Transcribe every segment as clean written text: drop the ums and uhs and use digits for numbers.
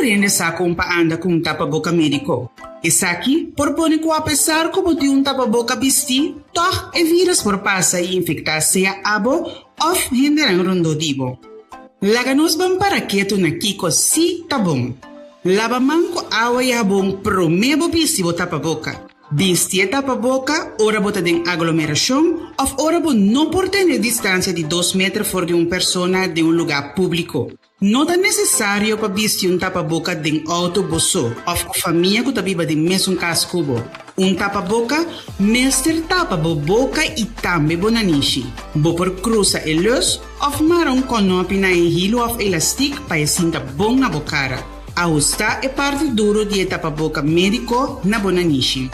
Prende saco um anda com um tapa-boca médico. Esse aqui propõe que a pesar como de um tapa-boca vestir, toch e vírus por passa e infectar-se a abo ou renderam rondodibo. Laganos bam para quieto na kiko si tá bom. Lava manco água e bom pro mebo vestibo tapa-boca. Vestir tapa-boca, ora bota de aglomeração, ou ora bo não por ter distância de 2 metros fora de uma pessoa de um lugar público. Não é necessário para vestir tapa-boca de autobus ou família que vive de mesmo cascubo. Tapa-boca, mestre tapa boca e também bonanishi. Bo por cruza e luz, ou marão conopi na hilo ou elástico para sinta bom na bocara. Ajusta é parte duro de tapa-boca médico na bonanishi.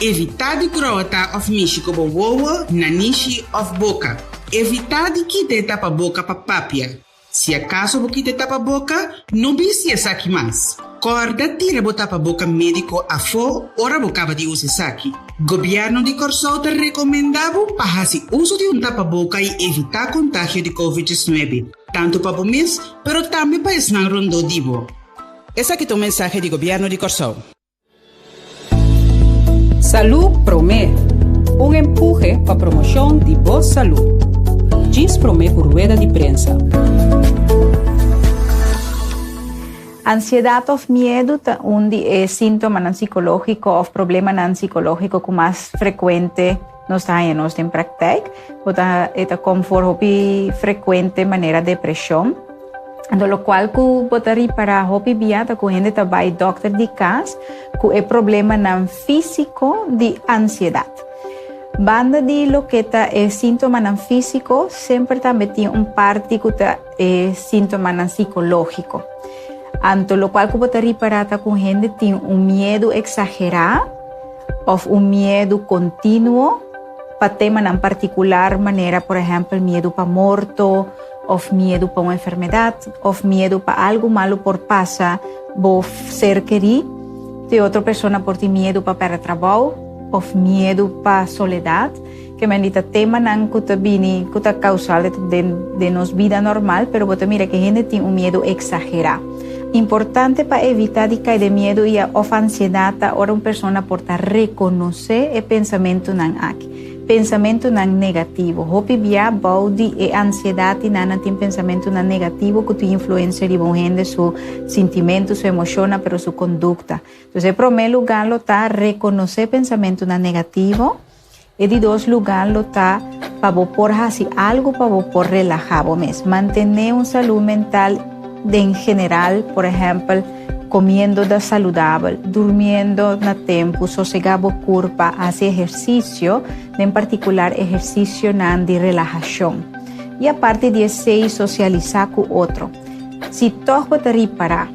Evitar de grota of Michigo bowowo na nishi of boca. Evitar de que te tapa boca pa papia. Se acaso você te tapa boca, não visse essa aqui mais. Corda tira o tapa boca médico a fo, ora bocava de usar essa aqui. Governo de Corsol te recomendava para fazer uso de tapa boca e evitar contágio de Covid-19. Tanto para o mês, pero também para esnar rondodivo. Essa aqui é o mensagem do Governo de Corsol. Salud Promé, un empuje para promoción de boa salud. Diz Promé por rueda de prensa. Ansiedade ou medo é síntoma psicológico ou problema psicológico que mais frequente nós temos em prática. É conforme frequente maneira depressão. Do qual que botaria para hopi biata com gente também doctor de casa que é problema não físico de ansiedade. Banda de lo que é sintoma não físico sempre também tem parte que é sintoma não psicológico. Anto lo qual que botaria para com gente tem medo exagerado ou medo contínuo para tema em particular maneira, por exemplo, medo para morto, ou medo para uma enfermidade, ou medo para algo malo por passar, por ser querido, de outra pessoa por ter medo para perder trabalho, ou medo para soledade, que é tema que está causal de nossa vida normal, pero você mira que a gente tem medo exagerado. Importante para evitar de cair de medo e a ansiedade, ora uma pessoa pode reconhecer o pensamento não aqui. Pensamento não negativo. Hopi via baudi e ansiedade não tem pensamento não negativo que te influencia de bom gente, su sentimento, su emoção, pero su conduta. Então, em primeiro lugar, lo tá reconhecer pensamento não negativo e de dois lugar, lo tá para por fazer algo para por relajar mesmo. Mantener uma saúde mental em geral, por exemplo, comiendo da saudável, durmiendo na tempo, sossegado o corpo, fazer exercício, em particular exercício de relaxação. E a parte de socializar com o outro. Se tu pode reparar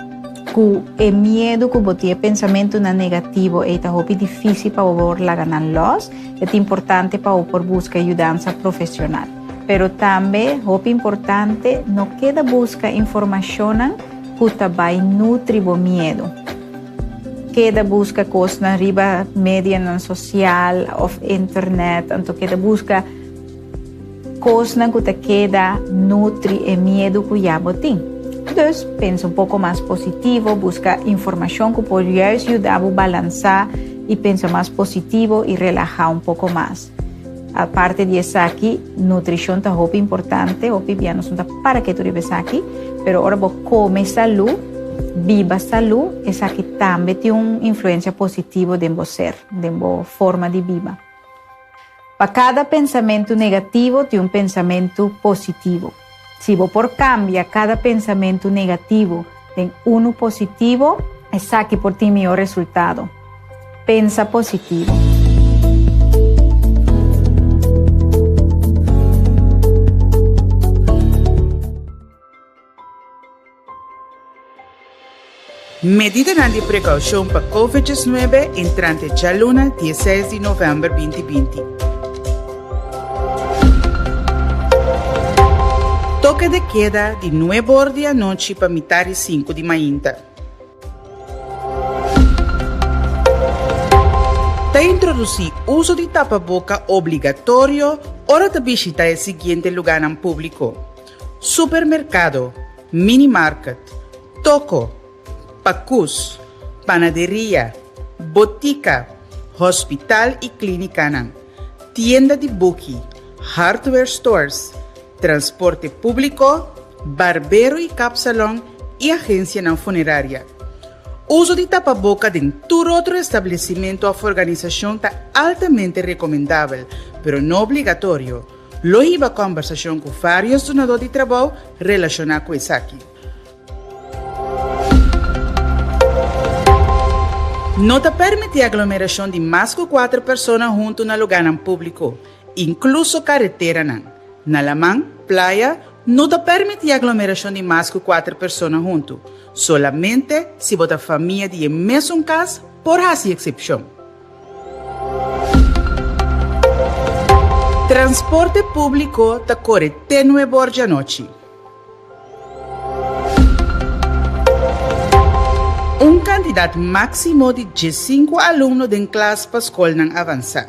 que o medo que você tem, pensamento negativo, é difícil para você ganhar los, é importante para você buscar ajuda profissional. Pero também é importante não queda buscar informação que também nutre o medo. Queda busca coisas na riba média social ou internet, então queda busca coisas que queda nutre o medo que já tem. Então, pensa pouco mais positivo, busca informação que pode ajudar a balançar e pensa mais positivo e relaxar pouco mais. A parte disso aqui, nutrição é muito importante, o piano não para que tu vives aqui, pero ora vou comer saúde, viva saúde, essa aqui também tem uma influência positiva em você, em sua forma de viver. Para cada pensamento negativo, tem um pensamento positivo. Se você por cambiar cada pensamento negativo em um positivo, essa aqui por ti melhor resultado. Pensa positivo. Medida de precaução para Covid-19 entrante já luna 16 de novembro 2020. Toque de queda de 9 horas da noite para metade 5 de manhã. Te introduzir uso de tapa-boca obrigatório hora de visitar o seguinte lugar em público: supermercado, mini-market, toco, pacus, panaderia, botica, hospital e clínica, tienda de buki, hardware stores, transporte público, barbero e capsalão e agência funerária. Uso de tapa-boca em todo outro estabelecimento ou organização está altamente recomendável, pero não obrigatório. Loiba conversação com vários donadores de trabalho relacionados com isso aqui. Não te permite aglomeração de mais que 4 pessoas junto no lugar público, incluso carretera. Na lamang, playa, não te permite aglomeração de mais que 4 pessoas junto, solamente se você família de mesmo casa, por essa exceção. Transporte público te corre até 9 horas da noite. Candidato máximo de 15 alunos em classe para a escola avançada.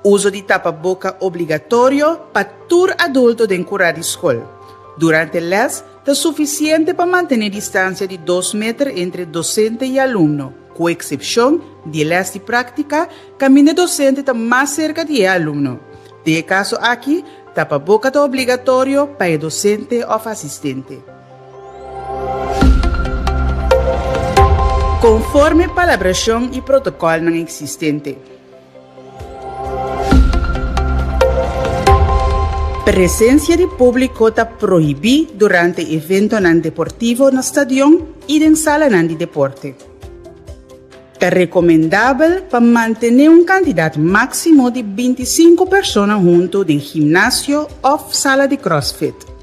Uso de tapa-boca obrigatório para todo adulto em curar de escola. Durante o les, é suficiente para manter distância de 2 metros entre docente e aluno, com exceção de les de prática, caminho docente está mais cerca de aluno. De caso aqui, tapa-boca é obrigatório para o docente ou assistente. Conforme palabração e protocolo não existente. Presença de público está proibida durante evento não deportivo no estádio e em sala de deporte. É recomendável para manter candidato máximo de 25 pessoas junto de ginásio ou sala de crossfit.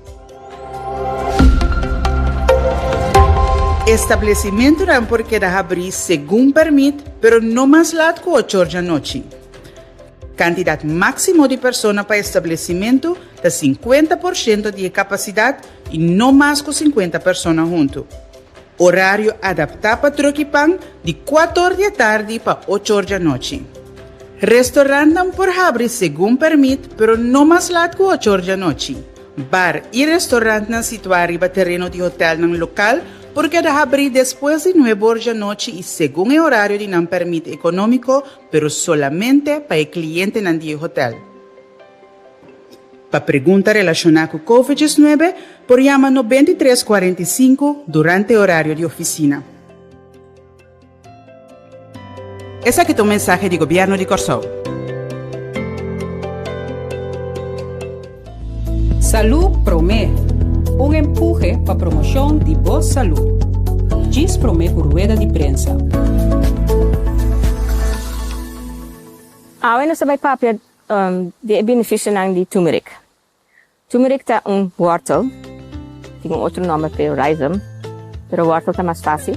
Estabelecimento não porque dá abrir segundo permite, pero não mais lado que 8 horas da noite. Candidato máximo de pessoas para estabelecimento de 50% de capacidade e não mais que 50 pessoas junto. Horário adaptado para troquipan de 4 horas da tarde para 8 horas da noite. Restaurante não por abrir segundo permite, pero não mais lado que 8 horas da noite. Bar e restaurante não situado em terreno de hotel no local porque dá abrir depois de 9 horas da noite e segundo o horário de não permite econômico, pero solamente para o cliente no dia hotel. Para pergunta relacionada com o COVID-19, por chama 9345 durante o horário de oficina. Esse aqui é o mensagem do governo de Corsou. Salud Promé, um empurre para a promoção de boa saúde. Diz Promé por rueda de prensa. Bueno, sa may papel, de benefício de turmeric. Turmeric é wortel, tem outro nome para rhizome, pero wortel é mais fácil.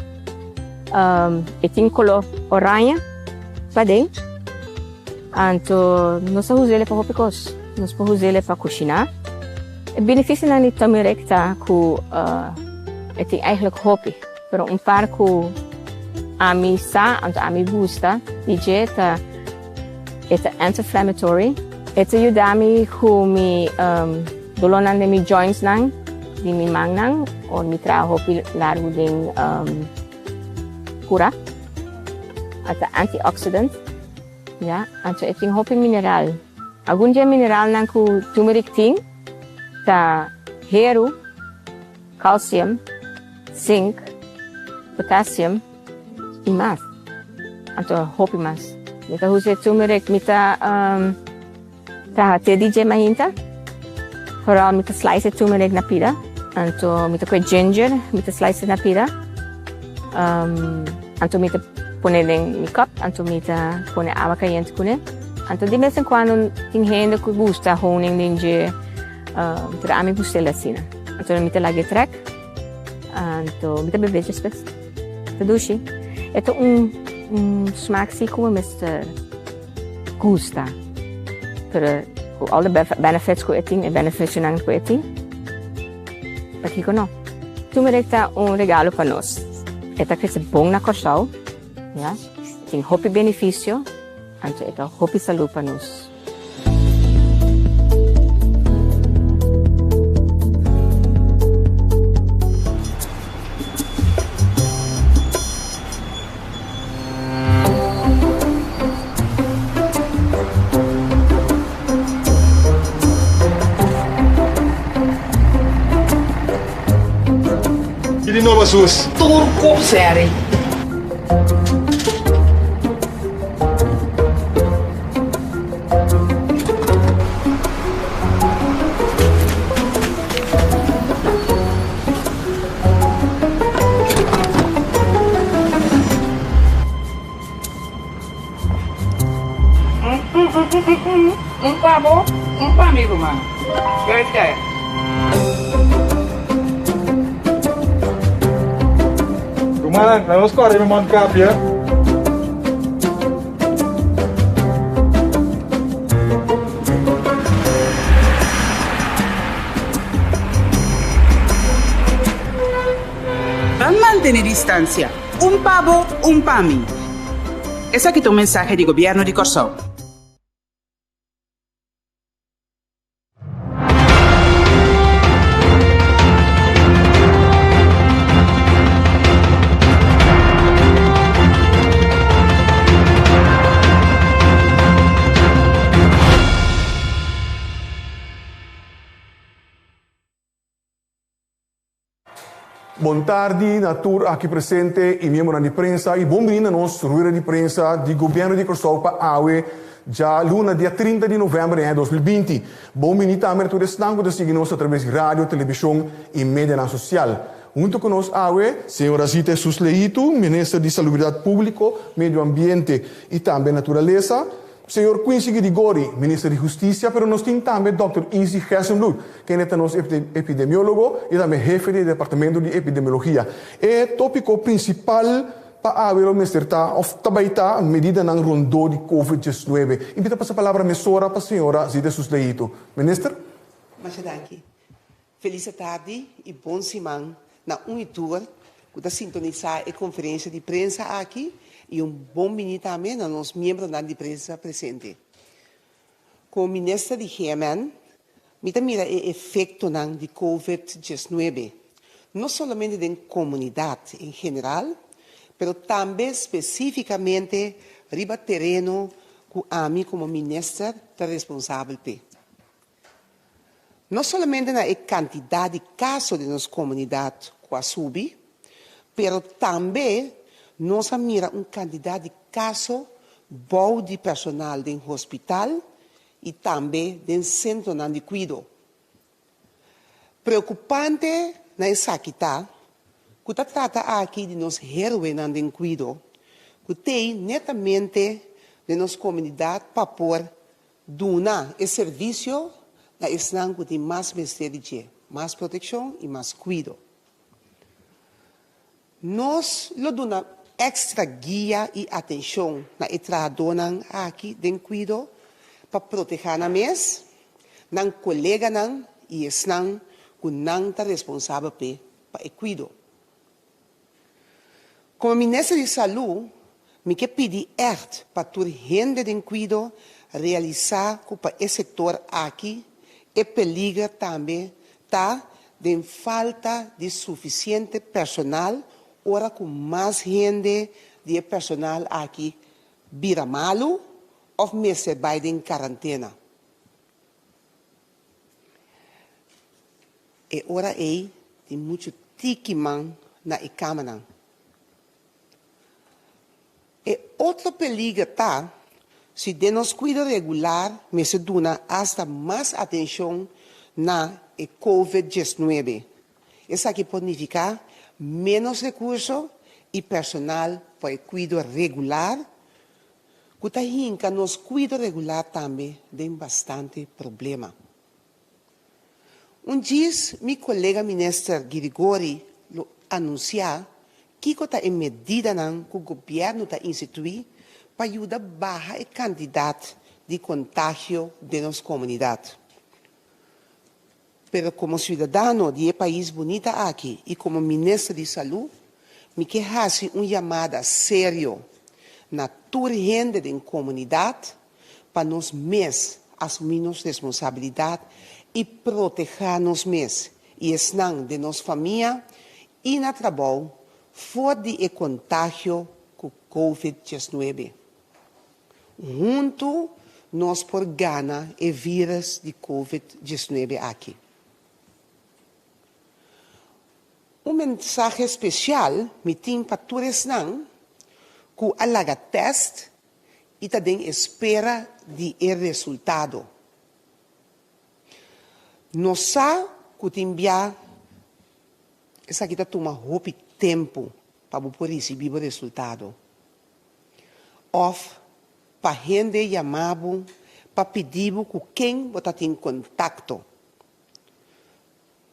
E tem color oranha, para dentro. Então, nós usamos ele para hopicos, nós podemos usar ele para cozinhar. O benefício de turmeric é que tem eigenlijk hopi, pero par que a mim sa, a mim gusta, e dieta é anti-inflammatory. Ito ajuda-me com mi dolonan de mi joints nang, de mi mang nang, o mi trabajo largo din cura. Ito antioxidant. Ja, ito ito hopi mineral. Algum dia mineral nang ku turmeric ting, ta hero, calcium, zinc, potassium, e mais. Ito hopi mais. Mita huse turmeric, mita tedije mahinta. Vooral mita slice turmeric na pira. Anto mita kwe ginger, mita slice na pira. Anto mita pone den mi cup, anto mita pone agua caliente kune. Anto di vez en cuando tinghende ku gusta honing dinje mita ami gustela sina. Anto mita lagi trek. Anto mita bebeje spes. Tadushi. Ito smaak como Mr. Gusta. Pero all the benefits que tem, e benefits que tem, aqui não. Turmeric é regalo para nós. Esta que é bom na Corsou, ja? Tem hopi benefício, então esta hopi saúde para nós. sus. Turco sério. Um amigo, mano. Gostei. Rumah, vamos correr, meu mano, ya. Van mantener distancia. Un pavo, un PAMI. Es aquí tu mensaje de gobierno de Corsó. Boa tarde, Natur aqui presente e membro da imprensa e bom menino nosso ruído de imprensa do governo de Corsó para AUE já luna dia 30 de novembro de 2020. Bom menino também tu estanco de seguir nós através de rádio, televisão e mídia social. Junto conosco AUE, senhora Zita Susleito, ministra de Salubridade Pública, Meio Ambiente e também Natureza. Senhor Quincy Gregori, ministro de Justiça, pero nós temos também Dr. Izzy Gersenblut, que é nosso epidemiólogo e também chefe do Departamento de Epidemiologia. E o tópico principal para a ministra está medida na rondô de Covid-19. Invito a passar a palavra para a senhora Zita Susleito. Ministro? Machadaki, feliz tarde e bom semana na Unitur, que está sintonizar a conferência de imprensa aqui. E bom menino também a nós membros da imprensa presente. Como ministro de Higiene, mira o efeito de Covid-19, não somente na comunidade em geral, mas também especificamente riba terreno que a mim como ministro está responsável por. Não somente na quantidade de casos de nossa comunidade que subi, mas também nós mira quantidade de casos bom de personal do hospital e também do centro de cuidado. Preocupante na essa que trata aqui de nós heróis de cuidado, que tem netamente de nossa comunidade para pôr donar esse serviço na esnang que tem mais misericórdia, mais proteção e mais cuidado. Nós lo dona extra guia e atenção na entrada aqui de cuidado para proteger a mes, na colega e esnan que não está responsável para o cuidado. Como ministro de Saúde, me que pedir para toda gente de cuidado realizar que para esse setor aqui é perigo também de falta de suficiente personal. Ora com mais gente de personal aqui vira malo ou mesmo vai em quarentena. E ora aí tem muito tiquiman na câmara. E outro perigo se de nos cuida regular, me se dona hasta mais atenção na Covid-19. Isso aqui pode significar menos recursos e personal para o cuidado regular, que nos cuidado regular também tem bastante problema. Dia, meu colega ministro Gregori anunciou que está em medida que o governo está instituindo para ajudar a baixar a quantidade de contágio de nossa comunidade. Pero como cidadão de um país bonito aqui e como ministro de Saúde, me quero fazer uma chamada séria na toda gente da comunidade para nós mesmos assumirmos responsabilidade e proteger-nos mesmos e estar de nossa família e no trabalho fora de contágio com Covid-19. Junto, nós por ganhar o vírus de Covid-19 aqui. Um mensaje especial me tem para todos não, que alaga teste e também espera de resultado. Nós sabemos que enviar essa aqui toma tempo para poder receber o resultado. Ou para gente chamar para pedir que quem está em contato.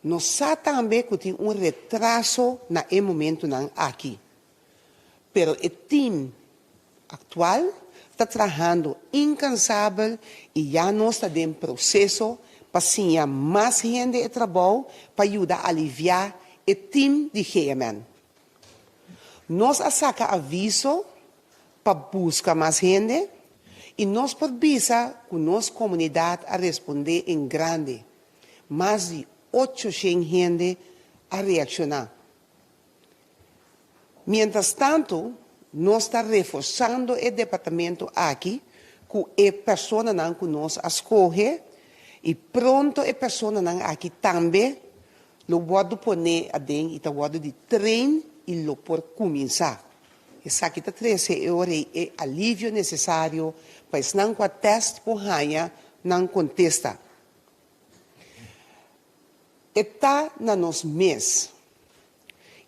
Nós sabemos também que tem retraso no momento aqui. Mas o time atual está trabalhando incansável e já não está em processo para ensinar mais gente de trabalho para ajudar a aliviar o time de GMN. Nós saca aviso para buscar mais gente e nós podemos que nossa comunidade a responder em grande. Mais de 800 gente a reaccionar. Mientras tanto, nós estamos reforçando o departamento aqui, que é pessoa que nós escolhe, e pronto a pessoa aqui também, lo pode pôr e tá pode de treino e lo por começar. Essa aqui está 13 horas é alívio necessário, pois não com a teste por raia, não contesta. Está na nos mês.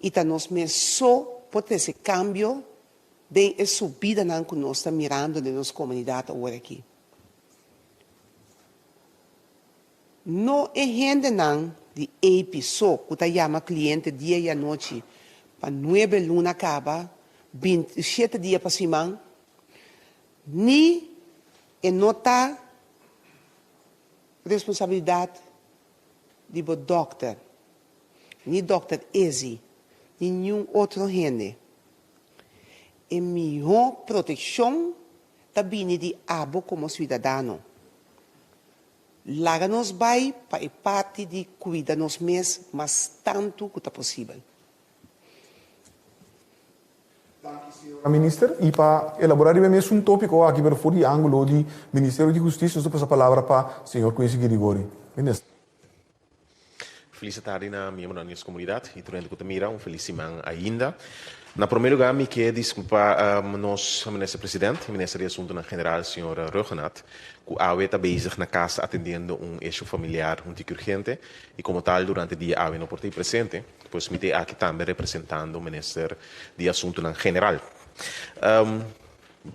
E está nos mês só pode ter esse cambio de subida que nós estamos mirando na nossa comunidade agora aqui. Não é gente de AP só, que está chamando cliente dia e noite, para 9 lunas acaba, 27 dias para cima, nem é nota responsabilidade de doctor, nem doctor Ezi, nenhum outro gente. É melhor proteção também de abo como cidadão. Laga nos vai para a parte de cuidar nos mesmos, mas tanto quanto possível. Minister, e para elaborar mesmo tópico aqui para fora do ângulo do Ministério da Justiça, eu passo a palavra para o senhor Quincy Grigori. Minister. Feliz tarde na membro da nossa comunidade e durante que mira feliz semana ainda. Na primeiro lugar, me quero desculpar nosso ministro presidente, ministro de Assuntos General, senhor Ruggenat, que AWE está bezig na casa atendendo eixo familiar muito urgente e como tal durante o dia AWE não pode estar presente, pois me tenho aqui também representando o ministro de Assuntos General.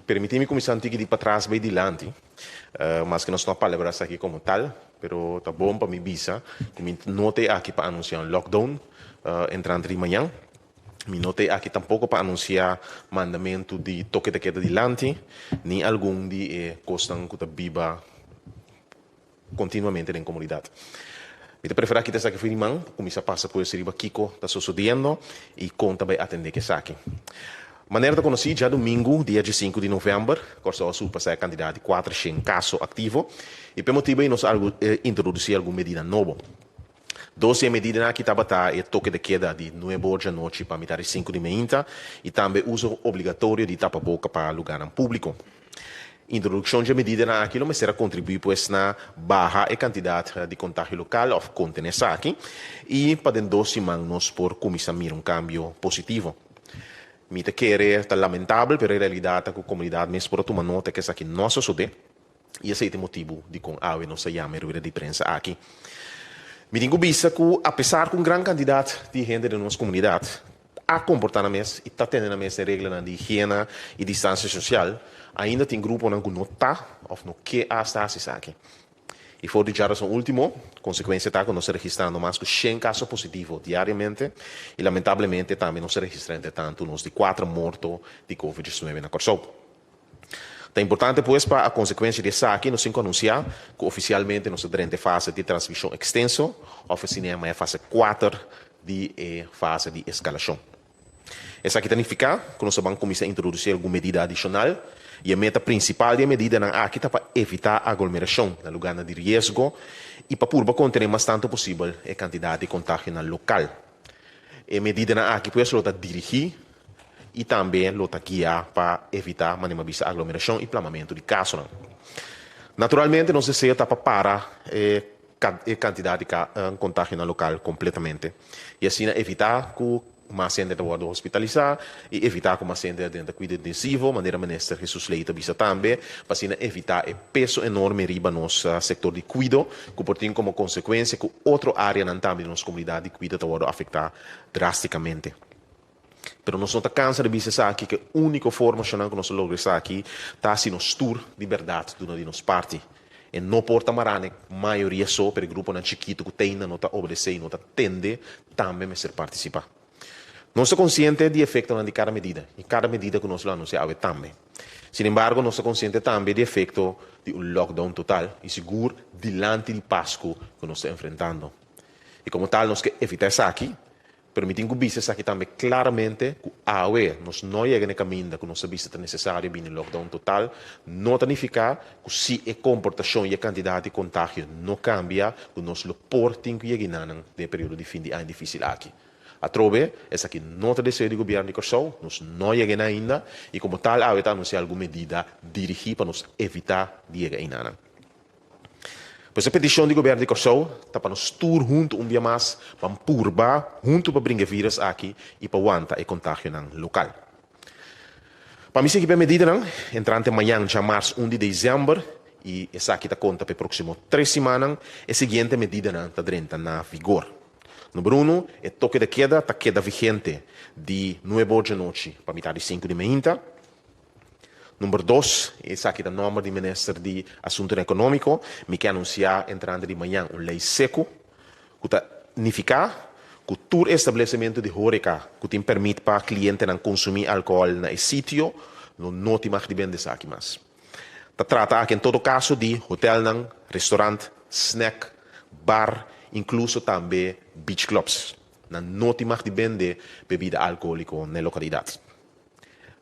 Permite-me começar antigo de para trás bem adiante, mas que não são palavras aqui como tal, pero tá bom para me visa, que me note aqui para anunciar um lockdown entrando de manhã. Me notei aqui tampouco para anunciar mandamento de toque de queda de lante, nem algum de costas que viva continuamente na comunidade. Me prefiro aqui dessa que foi irmão, começar a passar por esse riba Kiko, está sucedendo, e conta vai atender que saque. Maneira de conhecer, já domingo, dia 5 de novembro, Corso Sul passar a candidato de 400 casos ativos, e por motivo aí nós introduzir alguma medida nova. 12 medidas aqui está é toque de queda de 9 da noite para metade 5 de manhã e também uso obrigatório de tapa-boca para lugar público. Introdução de medidas aqui não será contribuir pois na barra a quantidade de contágio local ou contém aqui e para 2 semanas por começar a mirar cambio positivo. Me quer é lamentável, mas a realidade é que a comunidade mesmo por tomar nota que isso aqui não sucede e esse é o motivo de com a não se chama a de prensa aqui. Me digo bisa que, apesar de grande quantidade de gente da nossa comunidade a comportar na mesa e está tendo na mesa regras de higiene e distância social, ainda tem grupo que não está ou não quer estar aqui. E for de razão última, consequência está que nós registrando mais de 100 casos positivos diariamente e lamentavelmente também nós registrando tanto nos de 4 mortos de Covid-19 na Corso. É importante, pois, para a consequência desse aqui, nós temos que anunciar que oficialmente nós estamos em fase de transmissão extenso, oficialmente é a fase 4 de fase de escalação. Essa aqui significa que nós vamos começar a introduzir alguma medida adicional e a meta principal da medida aqui é para evitar a aglomeração no lugar de risco e para purba conter mais tanto possível a quantidade de contágio no local. A medida aqui, pois, ela dirigir e também lota guiar para evitar a aglomeração e planamento de casos. Naturalmente, não se para quantidade de contágio na local completamente. E assim evitar que mais gente pode hospitalizar e evitar que mais gente dentro cuidado intensivo, maneira minister Jesus Leite bisa também, para assim evitar o peso enorme riba nosso setor de cuidado, que pode ter como consequência que outra área na também nossa comunidade de cuidado pode afetar drasticamente. Pero nós não está cansado de dizer aqui que a única forma que nós logramos aqui está se nos tour de verdade de nossa parte. E não porta marane, maioria só, para o grupo na chiquito que tem, não está obedecendo, não está tende, também ser participar. Nós somos conscientes do efeito de cada medida, e cada medida que nós anunciamos também. Sin embargo, nós somos conscientes também do efeito do lockdown total, e seguro, diante do Páscoa que nós estamos enfrentando. E como tal, nós queremos evitar isso aqui, permitindo que o business aqui também claramente que nós não chegamos no caminho que nós sabemos que é necessário vir no lockdown total, não significa que se a comportação e a quantidade de contágio não cambia, que nós lo portem que chegar no período de fim de ano difícil aqui. A trove, essa aqui não é desejo do governo de Corsou, nós não chegamos ainda, e como tal, está anunciar alguma medida dirigida para nos evitar de chegar ainda. Pois a petição do governo de Corsou está para nos tour junto dia mais, para purbar junto para brincar vírus aqui e para aguentar o contágio local. Para mim, seguir a medida, entrante amanhã, já março 1 de dezembro, e essa aqui está conta para o próximo 3 semanas, a seguinte medida está dentro na vigor. Número 1, o toque de queda está queda vigente de 9 da noite para metade de 5 de manhã. Número 2, essa aqui é o nome do Ministro de Assuntos Econômicos, me quer anunciar entrando de manhã uma lei seco, que significa que todo estabelecimento de horeca que tem permite para cliente não consumir álcool no sítio, não tem mais de vender isso aqui mais. Trata aqui em todo caso de hotel, restaurante, snack, bar, incluso também beach clubs. Não tem mais de vender bebida alcoólica na localidade.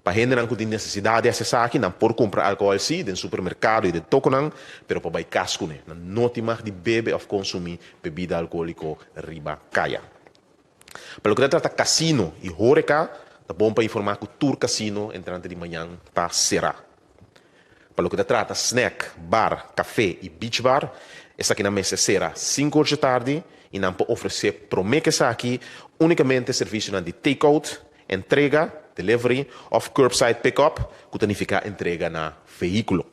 Para gente que tem necessidade de acessar aqui, não pode comprar álcool sim, no supermercado e de toconan, mas para o casco, não tem mais de beber ou consumir bebida alcoólica riba caia. Para o que trata casino e horeca, é bom para informar que o tour casino entrante de manhã está cerrado. Para o que trata snack, bar, café e beach bar, essa aqui na mesa será 5 horas da tarde e não pode oferecer promete aqui unicamente serviço de take-out, entrega, delivery of curbside pick-up, que significa entrega na veículo.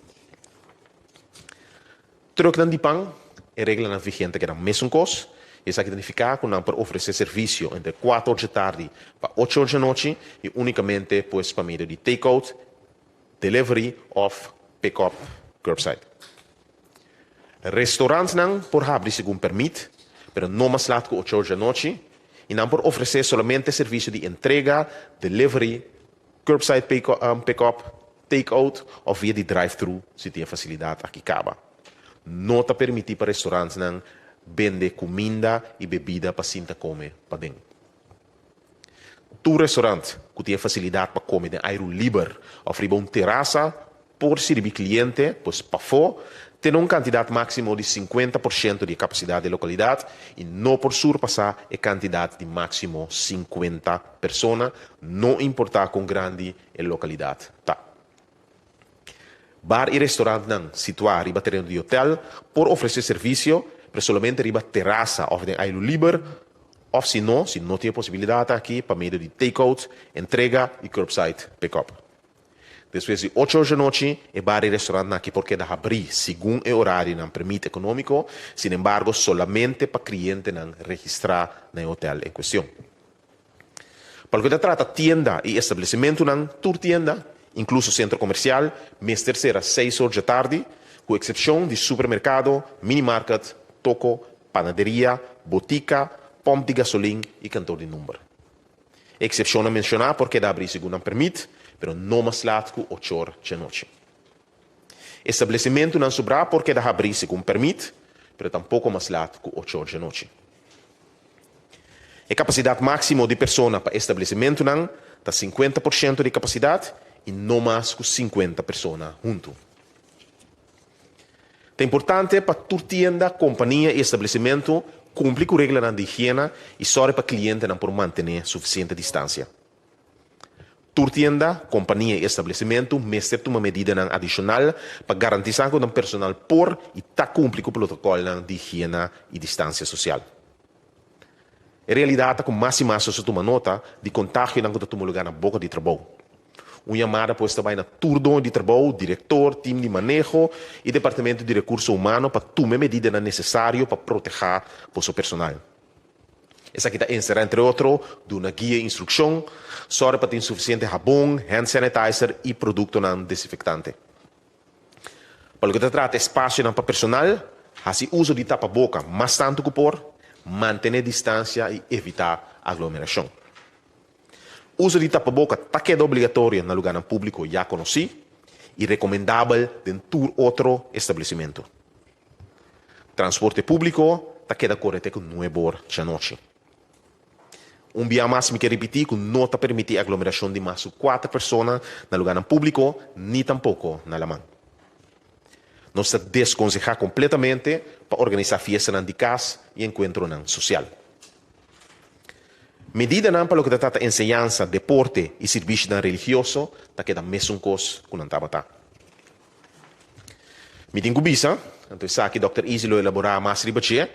Troca de pão é regra vigente que é a mesma coisa. Isso aqui significa que não pode oferecer serviço entre 4 horas da tarde para 8 horas da noite e unicamente pues, para meio de take-out, delivery of pick-up, curbside. Restaurantes não podem abrir segundo permite, mas não mais laat que 8 horas da noite e não pode oferecer somente serviço de entrega, delivery, curbside pick-up, take-out ou via de drive-thru, se tem facilidade aqui acaba. Não está permitido para restaurantes não vender comida e bebida para sinta comer para dentro. Tu restaurante que tem facilidade para comer em aire livre, oferece uma terraça por servir cliente, pois para fora, tem uma quantidade máxima de 50% de capacidade de localidade e não por surpassar a quantidade de máximo 50 pessoas, não importa com grande a localidade. Tá. Bar e restaurante não situar riba terreno de hotel por oferecer serviço, mas somente riba terraça ou de aire livre, ou se não tem possibilidade aqui para meio de take-out, entrega e curbside pick-up. Depois de 8 horas da noite, o bar e restaurante aqui porque dá abrir segundo o horário não permite econômico, sin embargo, solamente para cliente não registrar no hotel em questão. Para o que trata tienda e estabelecimento não, toda tienda, incluso centro comercial, mês terceira 6 horas da tarde, com exceção de supermercado, minimarket, toco, panaderia, botica, pompa de gasolina e cantor de número. Exceção a mencionar porque dá abrir segundo não permite, pero não mais laat que 8 horas da noite. Estabelecimento não sobra porque dá abrir segundo permite, pero tampouco mais laat que 8 horas da noite. A capacidade máxima de pessoa para estabelecimento não está 50% de capacidade e não mais que 50 pessoas junto. É importante para toda tienda, companhia e estabelecimento cumprir com regras de higiene e só para cliente não por manter suficiente distância. Turtienda, companhia e estabelecimento, mestre uma medida adicional para garantizar que o personal por e está cumprir com o protocolo de higiene e distância social. Em realidade, com mais e mais se toma nota de contágio que toma lugar na boca de trabalho. Uma chamada pois também na turno de trabalho, diretor, time de manejo e departamento de recursos humanos para tomar medidas necessárias para proteger o seu personal. Essa aqui está inserida, entre outros, de uma guia e instrução, sobre para ter suficiente sabão, hand sanitizer e produto desinfectante. Para o que se trata de espaço para o personal, assim uso de tapa-boca, mas tanto que por manter distância e evitar aglomeração. O uso de tapa-boca está obrigatório no lugar público já conhecido e recomendável dentro de outro estabelecimento. Transporte público está correto com 9 horas da noite. Dia mais me quer repetir que não está permitir aglomeração de mais de 4 pessoas no lugar público, nem tampouco na Alemã. Nós está desconsejar completamente para organizar fiestas de casa e encontro social. Medida para o que trata de enseñanza, deporte e serviço religioso, está queda mesmo coisa que não estava. Me tenho bisa, então aqui Dr. Easy lo elaborar mais ribache,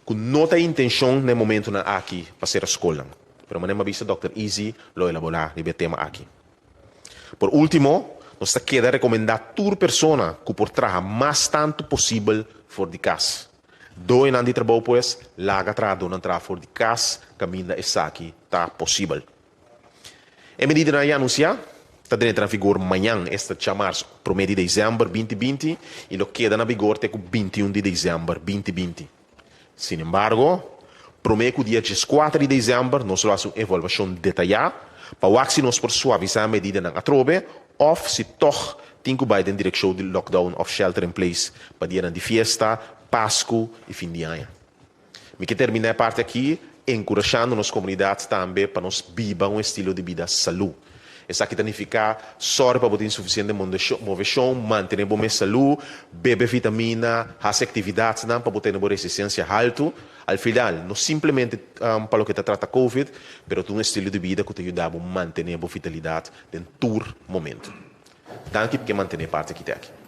que não tem intenção no momento na aqui para ser a escola. Pero manema bisa Dr. Easy lo elaborar ribe tema aqui. Por último, nós queda recomendar toda pessoa que por trabalhar mais tanto possível fora de casa. Dois anos de trabalho, pois, larga atrás de entrar fora de casa, caminho essa aqui está possível. A medida que anunciar, está dentro em vigor amanhã, esta chamar 1 de dezembro 2020, e lo queda na vigor até 21 de dezembro 2020. Sin embargo, prometo que dia 4 de dezembro nós vamos fazer uma evaluação detalhada para ver se nós podemos suavizar a medida na atrobe ou se toch tem que ir em direção de lockdown ou shelter in place para dia de festa, Páscoa e fim de ano. Me quero terminar a parte aqui encorajando nas comunidades também para nós viver um estilo de vida saúde. Isso aqui significa só para ter suficiente movição, manter boa saúde, beber vitamina, fazer atividades para ter uma resistência alta. Al final, não simplesmente para o que trata COVID, mas um estilo de vida que te ajuda a manter a vitalidade em todo momento. Danke por manter a parte aqui.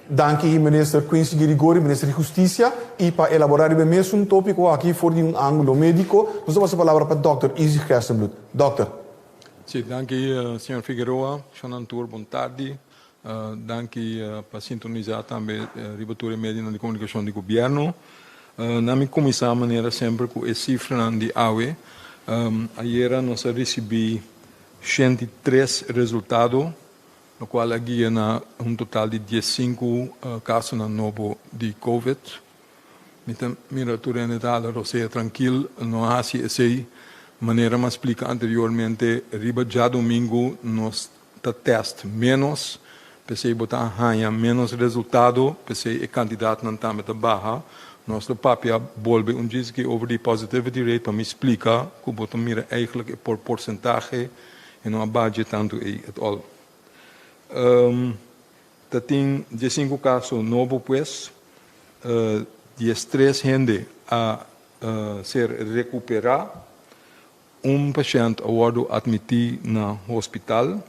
Dank u, minister Quincy Grigori, minister de Justiça. E para elaborar o mesmo tópico aqui, for um ângulo médico, nós vamos a palavra para o Dr. Easy Gerstenblut. Doctor. Sì, danke signor Figueroa, Xanantur, boa tarde. Danke para sintonizar também ribatore media de comunicação do governo. Na minha comissão, maneira sempre com a cifra de AUE, ayer nós recebi 103 resultados, no qual aqui na total de 15 casos novos de COVID. Mira, tu renedala, você tranquilo, não há se esse maneira me explica anteriormente, riba já domingo nós teste menos, pensei botar ganha menos resultado, pensei o candidato não está muito baixa, nosso papel volve diz que over the positivity rate para me explicar que botar mira eigenlijk por porcentagem e não abate tanto at all. Tem 15 casos novos pues, 13 gente a ser recuperar. Paciente agora admitido no hospital,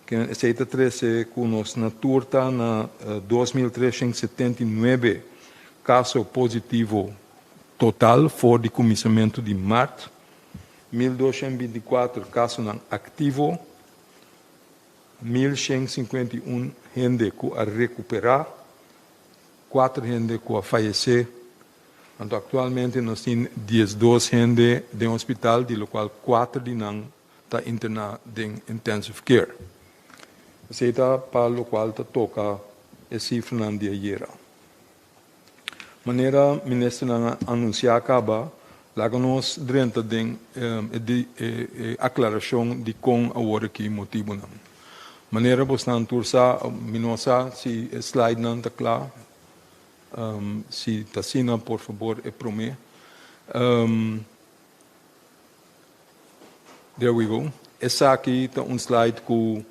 que aceita 13 conosco na turta na 2.379 casos positivos total, fora de começamento de março, 1.224 casos ativos, 1.151 gente que a recuperar, 4 gente que a falecer. Então, atualmente, nós temos 12 gente de um hospital, de lo qual 4 de não está internado em intensive care. Isso é para o qual toca a cifra de ayer. Maneira, o ministro anunciou acaba, lá que nós dentro de aclaração de com agora que motivo não. Maneira, bastante tursa, minosa, se slide não está claro. Se Tassina, por favor, promete. There we go. Essa aqui é slide que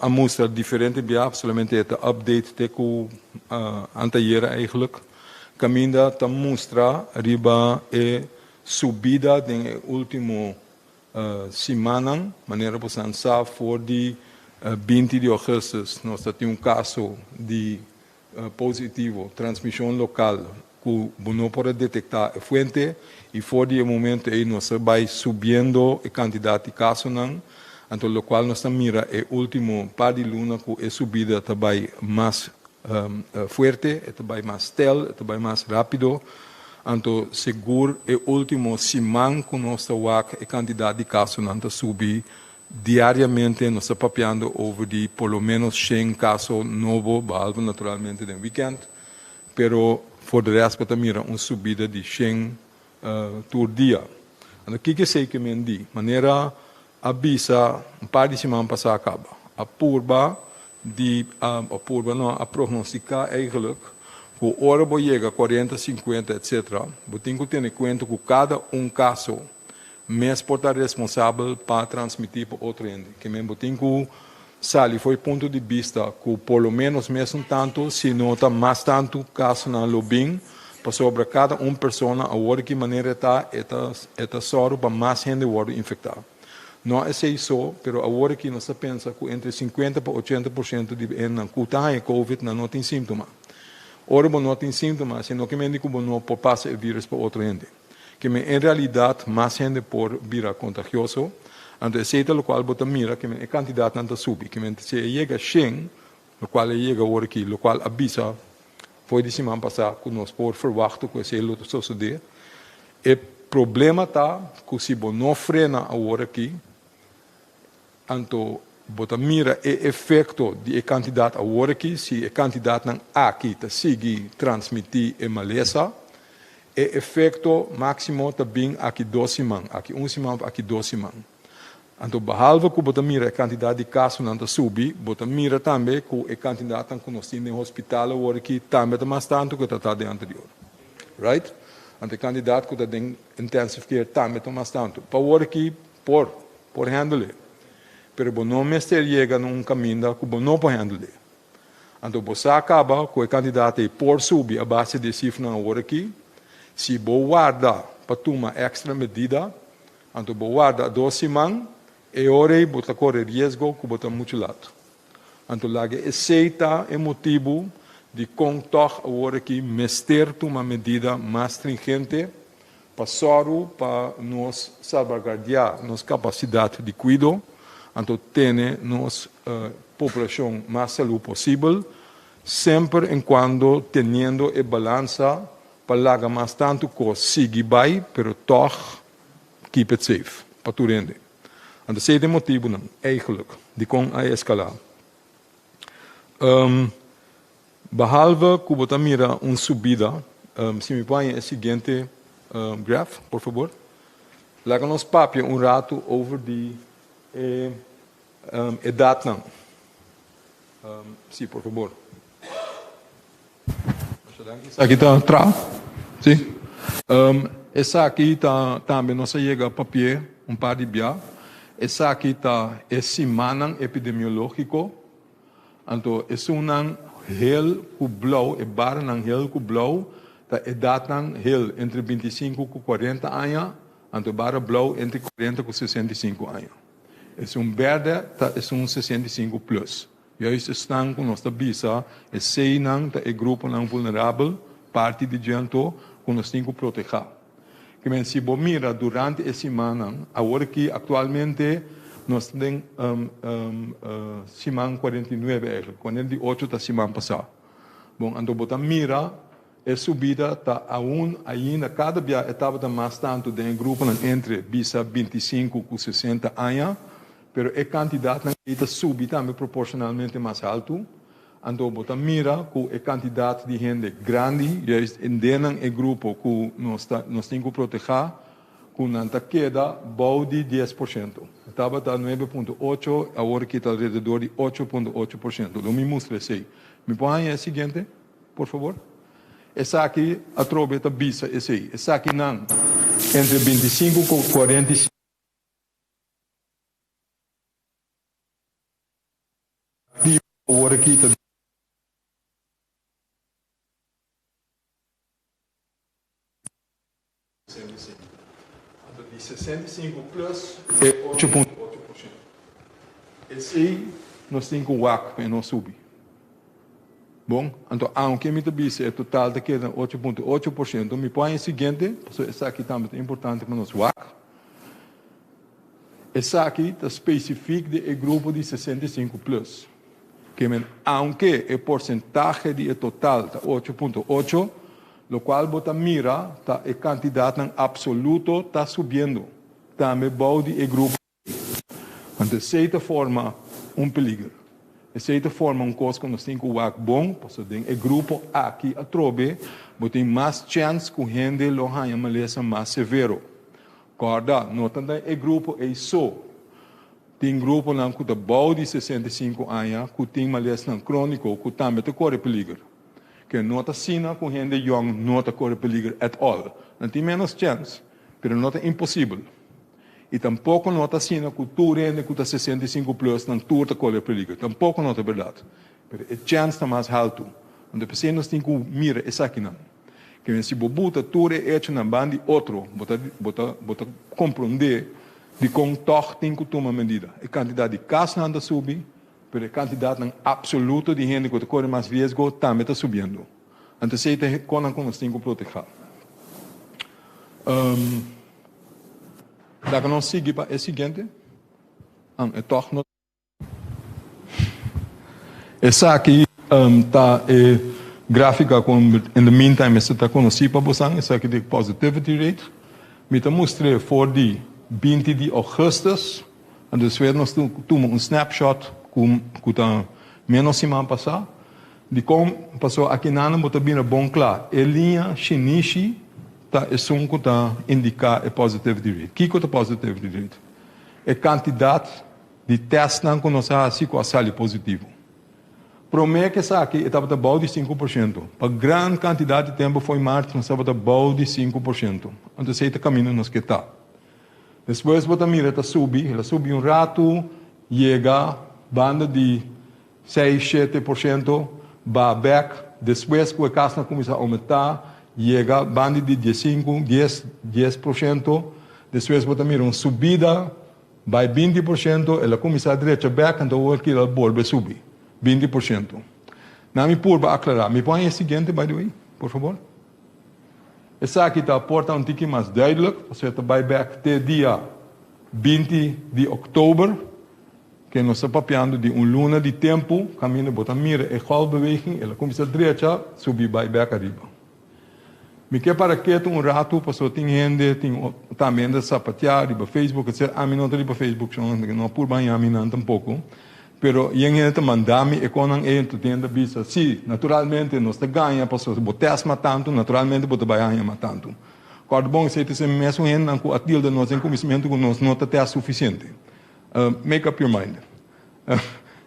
mostra diferente biap, somente é update de que anterior eigenlijk. Caminda mostra riba subida do último semana, maneira por sansa for de 20 de agosto, nós temos caso de positivo, transmissão local, que não pode detectar a fonte, e for de momento aí nós vai subindo a quantidade de casos, então o qual nós mira o último par de luna que a subida também mais forte, também mais tel, também mais rápido. Então, seguro, o último semana que nós estamos a quantidade de casos não subir diariamente, nós estamos papeando over de por lo menos 100 casos novos, salvo naturalmente no weekend, pero por de resto para mira uma subida de 100 por dia. Então, o que sei que me diz? Maneira avisa par de semana passada acaba. A prognosticar eigenlijk que hora vai chegar 40, 50, etc. Você tem que ter em conta que cada caso mesmo pode estar responsável para transmitir para outro ente. Que mesmo tem que sair foi ponto de vista que por lo menos mesmo tanto, se nota mais tanto caso na lobbying, para sobre cada pessoa a hora que maneira está só para mais gente ser infectada. Não é isso, mas a hora que nós pensa que entre 50 para 80% de gente que está COVID não tem sintomas. Ora, não tem sintomas, senão que me digo que não pode passar o vírus para outro gente. Que em realidade, mais gente por virar contagioso, então é o qual você mira que a quantidade não sube, que se chega a 100, o qual chega agora aqui, o qual avisa, foi de semana passada, que nós podemos verwachten que isso suceder. O problema está que se você não frena agora aqui, então você mira o efeito de quantidade agora aqui, se a quantidade não aqui está seguir transmitir a maleza, o efeito máximo está bem aqui 2 semanas, aqui 1 semana, aqui 2 semanas. Então, behalve que você mira a quantidade de casos não está subir, você mira também que a quantidade que nós temos no hospital agora aqui também está mais tanto que está de anterior. Right? Então, a quantidade que está em intensive care também está mais tanto. Para agora aqui, por handle. Pero não me chega num caminho que não pode handle. Então, você acaba com a quantidade por subir a base de cifra agora aqui. Se você guarda para tomar extra medida, então você guarda 2 semanas, e agora você corre risco que você está mutilado. Então, esse é o motivo de contar agora aqui, mestre uma medida mais stringente para nos salvaguardar nossa capacidade de cuidado. Então, ter nossa população mais salubre possível, sempre enquanto tendo a balança para lagar mais tanto que siga bem, mas toch keep it safe, para tu rende. Então, esse é o motivo, eigenlijk, de com a escalar. Behalve que você mira uma subida, se me põe o seguinte graph, por favor. Laga-nos papel rato over de edad. Sim, por favor. Aqui está atrás. Sim. Essa aqui está também, nós chega a papel, par de dia. Essa aqui está a semana epidemiológico. Então, é um heel ku blauw, e bar ng heel ku blauw, ta edad ng heel entre 25 e 40 anos, anto barra blauw entre 40 e 65 anos. É verde, ta é 65 plus. Juist estão com nossa visa, é sei nang ta é grupo nang vulnerável, parte de janto, com nós temos que proteger. Que se você mira durante a semana, agora que atualmente nós temos semana 49, 48 da semana passada. Bom, então você mira, a subida está ainda cada dia estava mais tanto de grupo entre 25 e 60 anos, mas a quantidade está subindo também proporcionalmente mais alto. Então você mira que a quantidade de gente grande, dentro do grupo que nós temos que proteger, que queda bom de 10%. Estava a 9,8%, agora que está alrededor de 8,8%. Não me mostra assim. Me põe a seguinte, por favor. Essa aqui, a trobe está bisa, esse. Essa aqui não. Entre 25 e 45. Agora aqui está. De 65 65 plus é 8,8%. Esse aí nós temos que WAC para não subir. Bom, então, aunque me disse é total de queda 8,8%, me põe o seguinte, isso aqui também é importante para nós WAC. Esse aqui está específico do grupo de 65 plus. Que, aunque o porcentagem de total está 8,8%, lo qual bota mira, tá, a quantidade em absoluto está subindo. Também bode o grupo. Então, de certa forma, peligro. De certa forma, coisa que nós temos que WAC bom, porque o grupo aqui a trobe, tem mais chance que o gente lo ganha maleza mais severo. Corda, não tem o grupo é só. Tem grupo lá que está de 65 anos, que tem maleza crônico, que também corre peligro. Que não está sina com gente young, não está corre peligro at all. Não tem menos chance, mas não é impossível. E tampouco não está sina que tu rende que está 65 plus, não tu está corre peligro. Tampouco não é verdade. Mas a chance está mais alto. Onde a nós temos que mirar essa aqui não. Que se bobuta tu é hecho na banda outro, bota compreender de como toch tem que tomar medida. A quantidade de casos anda subir, mas a quantidade absoluta de gente que corre mais risco também está subindo. Então, se é com nós temos que proteger. Dá que nós seguir para o seguinte. É toch não. Essa aqui está gráfica com, in the meantime, essa está conhecida para você. Essa aqui é positivity rate. Me está mostrando for de 20 de augustus. En dus weer nós tomamos snapshot que está menos semana passada. De como passou aqui na Ana, está bem bom claro. A linha Shinichi está que está indicar a positivity rate. O que é a positivity rate? É a quantidade de testes que nós fazemos com a sali positivo. Promete que essa aqui estava bom de 5%. Para grande quantidade de tempo foi março, nós estava bom de 5%. Então, esse é o caminho nós que está. Depois, você mira, ela sobe rato, chega, banda de 6, 7%, vai back. Depois, quando a casa começa a aumentar, chega, banda de 10%. Depois, você mira uma subida, vai 20%, ela começa a direita back, então ela volta a subir. 20%. Não me purba aclarar. Me põe o seguinte, by the way, por favor. Essa aqui está a porta um pouquinho mais duidelijk. Você vai back até dia 20 de outubro, que nós estamos papiando de luna de tempo, caminho, bota mira, é golfbeweging, ela começa a direita, subir, vai back arriba. Me quer para que rato, passou, tem gente, tem também de sapatear, riba Facebook, etc. A mim não tem riba Facebook, não por banho, a mim não tampouco. Pero yang gente mandami e konan e tu tenda bisa si naturalmente nós ganha passou botas tanto naturalmente bota banha tanto quando bom se te mesmo hen não com atil de nós em conhecimento com nós não está suficiente make up your mind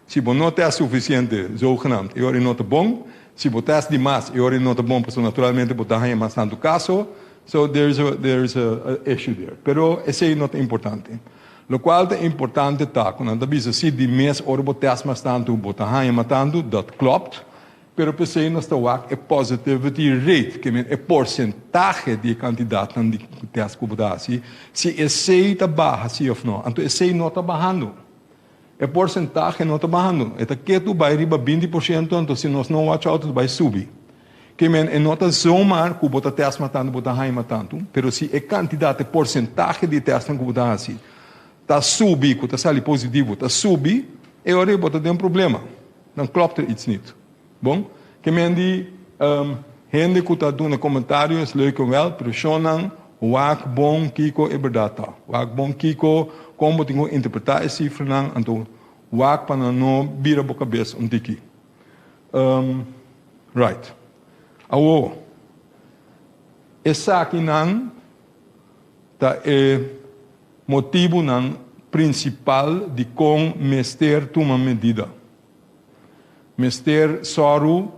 se bom não está suficiente zogenaamd e ori não tá bom se botas demais e ori não tá bom passou naturalmente bota banha mais tanto caso so there's a issue there pero esse aí não é importante. Lo qual é importante tá, quando a bisa se de mês orbotas mas tanto bota hanha matando, dat klopt, pero pensei nós está a positivity rate, que é porcentagem de quantidade de teste que botar se esse está baixa sim ou não, então esse não está baixando, é porcentagem não está baixando, é que tu vai riba 20%, então se nós não watch out vai subir, que é não está somar que bota teste matando, bota hanha matando, pero se é quantidade de porcentagem de teste que botar assim está subir, que está sali positivo, está subir, e agora bota tem problema. Não klopt iets niet. Bom? Que me andi, gente que está dando comentários, leuk en wel, pressionan, wak bom kiko e verdade. Wak bom kiko, como tenho interpretar esse cifra, então, wak para não vira boca cabeça tiki. Right. Awo. Essa aqui não, tá motivo não principal de como mester toma medida. Mester soru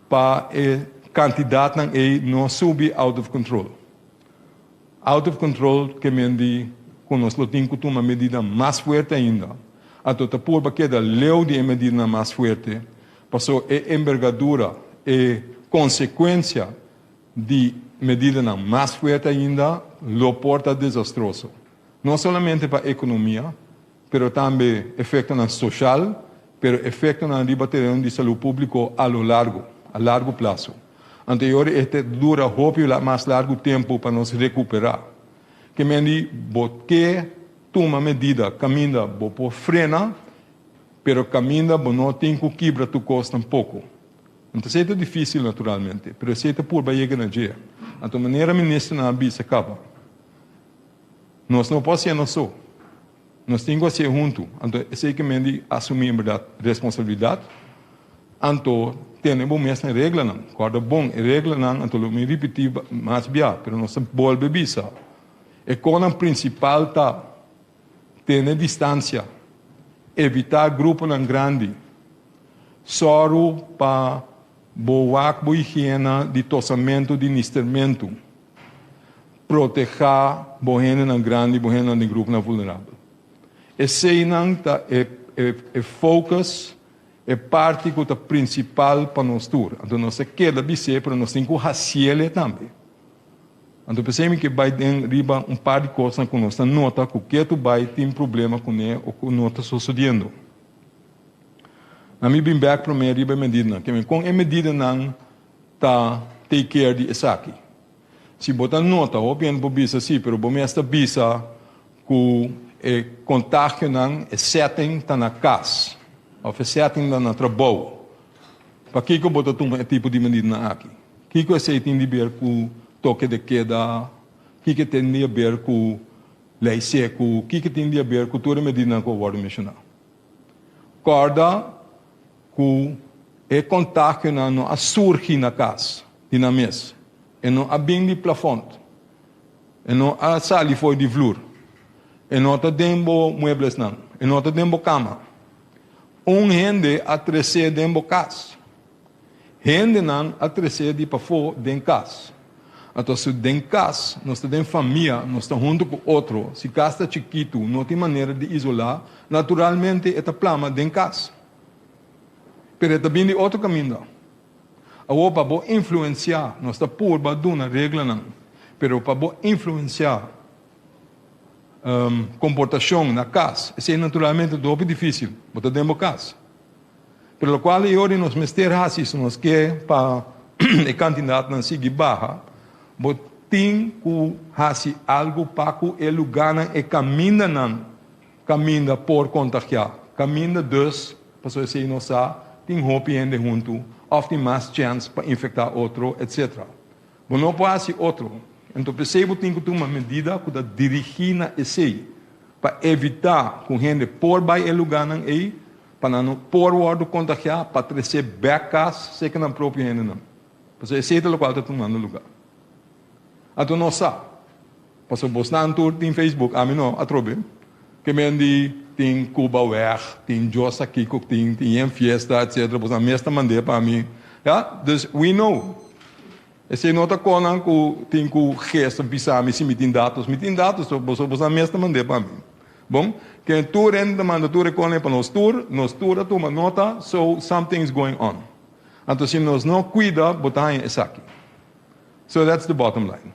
para a quantidade não subir out of control. Out of control que mendi quando nós temos que tomar medida mais forte ainda. A toda por que da leu de medida mais forte, passou a envergadura e consequência de medida mais forte ainda, lo porta desastroso. não somente para a economia, pero também efeito na social, pero efeito na ribateção de saúde pública a largo prazo. Anterior, este dura mais largo tempo para nos recuperar. Que mendi, porque toma medida, caminha, por frena, pero caminha, não tem que quebrar tu costa um pouco. Então, isso é difícil, naturalmente, pero isso é por chegar na dia. Então, a maneira ministra na bisa acaba. Nós não podemos ser nós. Nós temos que ser juntos. Então, isso é que mendi assumir a responsabilidade. Então, temos mesmo regra não. Quando bom regra não, então me repetir mais bem, pero nós volve bisa. E com a principal tá ter distância, evitar grupo não grande, soro para boa higiene de tossamento, de instrumento, proteger boa não grande, boa não de grupo não vulnerável. Esse não tá é focus, é parte que é principal para nós todos. Então nós queda dizer, para nós temos que fazer também. Então pensei que vai ter um par de coisas que nós nota que o que tu vai ter problema com ele ou que não está sucedendo. Na minha bem back para mim riba medida, que com a medida não tá take care de isso aqui. Se botar nota, ou bem por bisa sim, pero bom esta bisa que o contágio não é setting tá na casa, ou é setting tá na trabalho. Para que eu botar um tipo de medida aqui? Que eu sei tem de ver com toque de queda, que tem a ver com lei seco, que tem a ver com toda a medida que eu vou mencionar. Corda que o contágio não surge na casa, na mesa, e não abing de plafond, e não a sali foi de flor, e não está dentro muebles não, e não está dentro cama. Gente a trecer dentro casa, gente não a trecer de para fora dentro casa. Então, se dentro casa, nós estamos em família, nós estamos junto com outro, se casa está chiquito, não tem maneira de isolar, naturalmente, esta plama dentro casa. Mas também de outro caminho. A OPA pode influenciar, nós estamos por uma regra, não, mas para influenciar comportação na casa, isso é naturalmente muito difícil, porque dentro casa. Pelo qual, hoje, nós mestemos nós quer para o candidato não seguir barra, mas tem que fazer algo para que o lugar e caminha por contagiar. Caminha dus, para você não sabe, tem roupa ainda junto, ou tem mais chance para infectar outro, etc. Mas não pode ser outro. Então, percebo que tem que tomar medida que dirigir na esse, para evitar que a gente por vai o lugar aí, para não por o contagiar, para trazer becas, sei que na própria gente não. Porque esse é o qual está tomando lugar. Então, não sabe. Porque você não tem Facebook, a mim não, a trobe. Que me tem Cuba Weg, tem Jossa Kiko, tem Fiesta, etc. Você mesmo mandei para mim. Dus we know. Esse não está conan que tem que gesto pisar, se me tem dados, você mesmo mandei para mim. Bom, que tu renda manda tu recone para nós tour toma nota, so something is going on. Então, se nós não cuida, botar isso aqui. So that's the bottom line.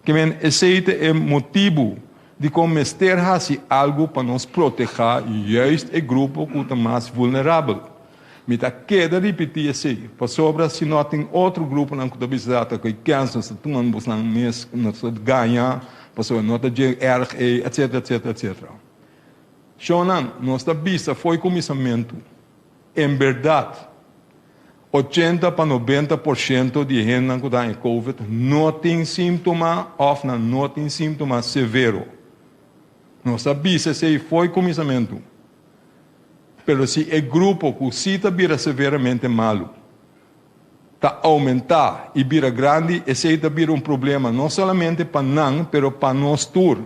Que esse é o motivo de começar a fazer algo para nos proteger juist o grupo que está mais vulnerável. Me tá queda repetir assim, para sobra se não tem outro grupo não que está visitando que câncer, se tu não busca mês, não se ganha, para sobra não está de RE, etc. Shonan, nossa vista foi comissamento. Em verdade, 80 para 90% de gente que está em COVID não tem sintoma ou não tem sintoma severo. Nossa vista foi comissamento. Mas se o grupo que se está severamente malo, está aumentar e vira grande, esse está vira problema, não somente para nós, mas para nós todos.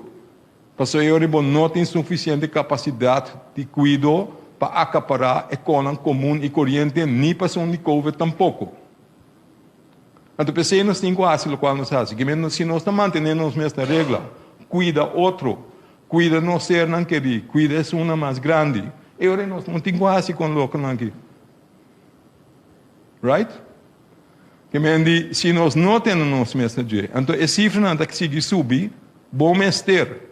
Porque eu não tem suficiente capacidade de cuidado para acaparar a economia comum e corrente, nem para de COVID tampouco. Então, pensei nós temos que fazer o qual nós fazemos. Se nós estamos mantendo a mesma regra, cuida outro, cuida não ser não querer, cuida é uma mais grande. Eu não temos que fazer com o local aqui. Right? Que se nós não temos a mesma regra, então a cifra não tem que seguir subir, bom mestre.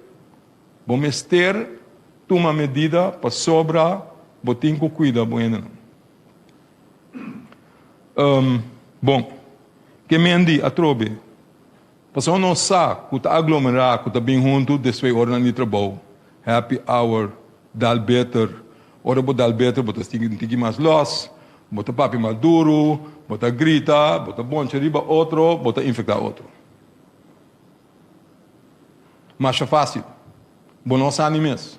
Vamos ter uma medida para sobra, botem com cuidado, bueno. Bom, que mendi a trobe. Passou não sabe que está aglomerar, que está bem junto, desde hora de trabalho. Happy hour, dal better. Ora bo dal better, bota tigi mais los, bota papi mais duro, bota grita, bota boncha riba outro, bota infectar outro. Mas é fácil. Bom, não sabe mesmo.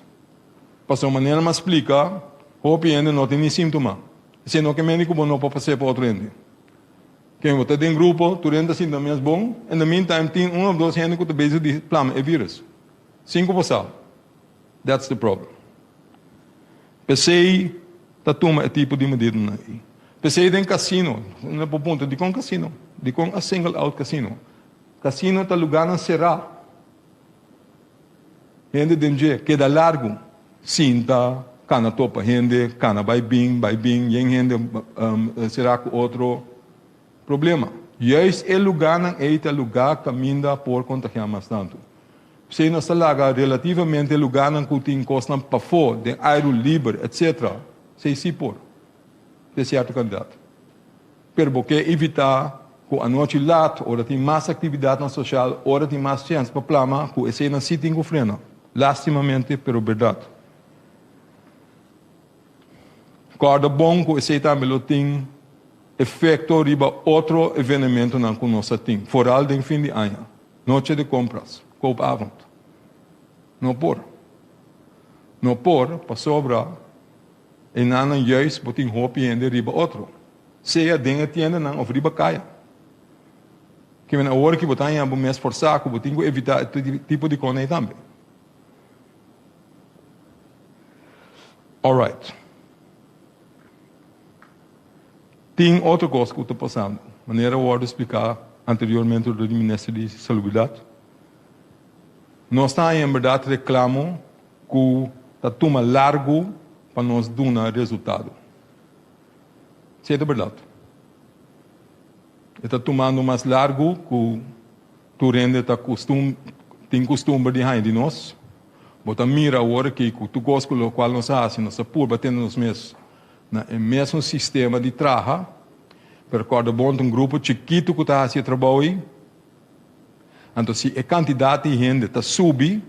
Passou maneira mais explica, o ainda não tem nem sintoma. Se não que médico, bom, não pode passar para outro ende. Quem você tem grupo, tu renda sintomas bom, in the meantime, tem ou dois gente que está bezig de plama e vírus. 5%. That's the problem. PC, tá toma tipo de medida aí. PC tem casino, não é por ponto de com casino, de com a single out casino. Casino tá lugar na será. Gente de queda largo, cinta, cana topa gente, cana vai bem, yen gente será com outro problema. Juist é lugar não é lugar caminha por contagiar mais tanto. Se nós laga relativamente lugar não que tem costa para fora, de ar livre, etc. Se se por, de certo candidato. Pero porque evitar que a noite late, ora tem mais atividade na social, ora tem mais chance para plama, que esse não se tem que frenar. Lastimamente, pero verdade. Corda bom que esse também tem efeito riba outro evento não que nós tem. Foral de fim de ano, noite de compras, koopavond. Não por, para sobrar, e não juist, botin hoop e riba outro. Seja dinge tiende não, of riba caia. Que na hora que botar em mês por saco, botin que evitar esse tipo de coisa também. Alright. Tem outra coisa que está passando. Maneira eu explicar anteriormente do Ministério de Saúde. Nós estamos, em verdade, reclamando que está toma largo para nós dar resultado. Isso é verdade. Está tomando mais largo que tu rende tem costume de nós. Bota mira agora que tu gosta do qual nós fazemos, nós por batendo nos mesmo sistema de trabalho, percorda bom um grupo chiquito que está fazendo trabalho. Então, se a quantidade de gente está subindo,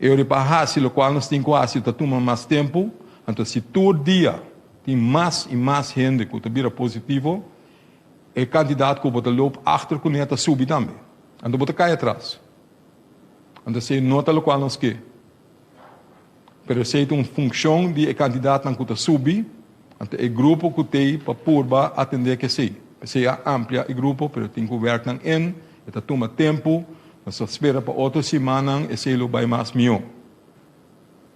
eu reparo o qual nós temos que fazer, está tomando mais tempo. Então, se todo dia tem mais e mais gente que está vira positivo, a quantidade que você loop achter que está subindo também. Então, você cai atrás. Então, se nota o qual nós quer. Pero se é uma função de a quantidade que está subindo, então, o grupo que tem para purba atender que sei. Se é amplia o grupo, pero tem que work em está toma tempo, nós espera para outra semana e se ele vai mais melhor.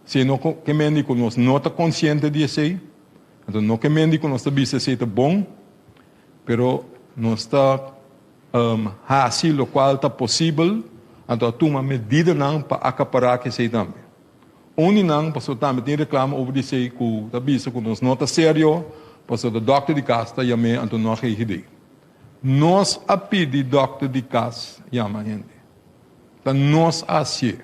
Se não que médico nós não está consciente disso, então não que médico nós está vendo se está bom, pero nós está fazendo o qual está possível, então toma medida não para acaparar que se também. Onde não, passou também tem reclama over disso que está vendo que nós não está sério, passou o doutor de casa está chamando, então não é ideia. Nós a pedir doctor de casa, chama gente. Então, nós assim,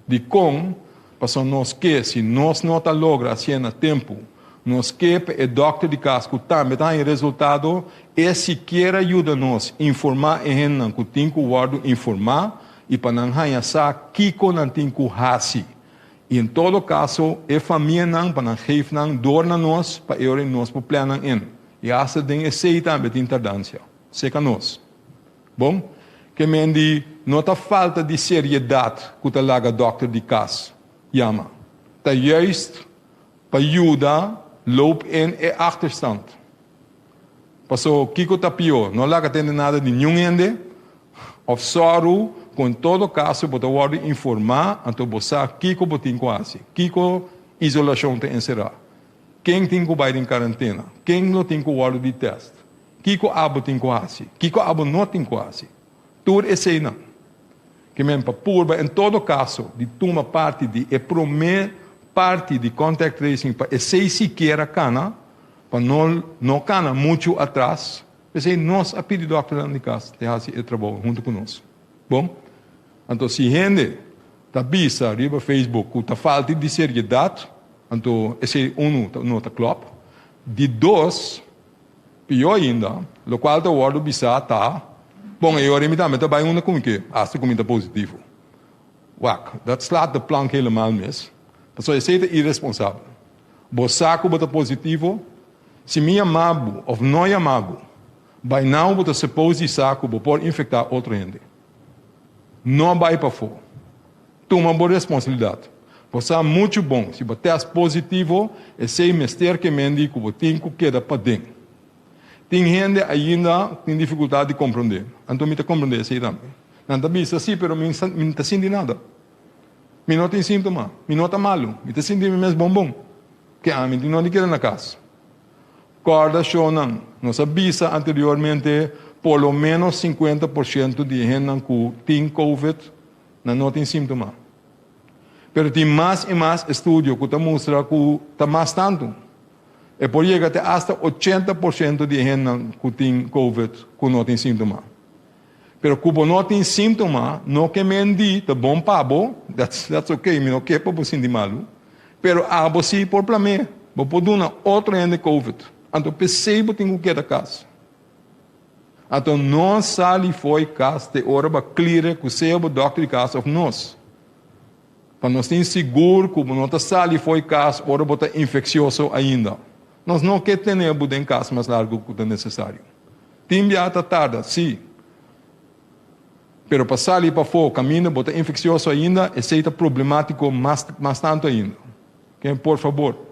de como, para nós que, se nós não logra assim a tempo, nós que o doctor de casa que também tem resultado, e sequer ajuda nós a informar e gente que tem que informar, e para não saber que não tem que fazer. E em todo caso, a família não, para não geven dor na nós, para eu nós para planar em. E essa tem esse também de interdância. Seca nós. Bom? Que mendi não está falta de seriedade que o laga doctor de casa. Chama. Está juist para ajudar, loop em e achterstand. Passou, Kiko está pior. Não laga tem nada de nenhum ende. Of sorrow, com todo caso, você pode informar, então você Kiko botin quase. Kiko, isolação tem encerrar. Quem tem que ir em quarentena? Quem não tem que ir de teste? Kiko abo tem quase, Kiko abo não tem quase. Tudo é assim não. Que mesmo para purba, em todo caso, de uma parte de a primeira parte de contact tracing para esse sequer cana, para não cana muito atrás, porque nós a pedir doctor de casa, te faz o trabalho junto conosco. Bom, então se gente tá bisa, riba Facebook, que tá falta de seriedade, então esse não tá claro. De dois, pior ainda, o qual tá o ordo bisa tá, bom, eu também tá vai uma como que, hasta como tá positivo. Wak, dat slaat de plank helemaal mis. Dat is irresponsável. Bosaco bota positivo, se minha mabu of noia mabu, by now bota suppose saco por infectar outra gente. Não vai para fora. Toma boa responsabilidade. Você é muito bom. Se você é positivo, é sei mestre que mendi que você tem que queda para dentro. Tem gente ainda tem dificuldade de compreender. Então, me compreender isso também. Não está bem assim, mas não está sentindo nada. Me não tem sintoma. Me não está malo. Me está sentindo mesmo bombom. Que a mim não quer na casa. Corda shonan. Nós sabíamos anteriormente, por lo menos 50% de gente que tem COVID não tem sintoma. Pero tem mais e mais estudos que mostram que está mais tanto. E por chegar até 80% de gente que tem COVID que não tem sintoma. Pero como não tem sintoma, não que mendi, tá bom pabo, that's okay, me não quer para você sentir malo. Pero você por plame, vou poder uma outra gente COVID. Então percebo tem que da casa. Então não sali foi casa de hora para clear que seja o doctor de casa of nós. Para nós ter seguro que não está sali foi casa hora para infeccioso ainda. Nós não queremos ter em casa mais largo que é necessário. Tem viata tarde, sim. Pero para sair para fora, caminho, botar infeccioso ainda, esse é problemático mais tanto ainda. Quem, por favor,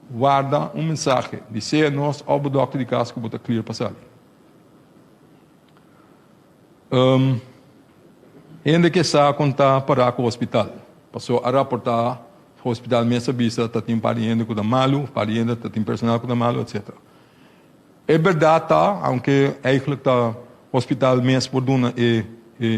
guarda mensagem, dizer a nós, ao doctor de casa, que botar clear para sair. Ainda que está contar para o hospital, passou a reportar o hospital mesmo vista, tem pariente que está malo, pariente tem personal que está malo, etc. É verdade, aunque eigenlijk está hospital mesmo por dona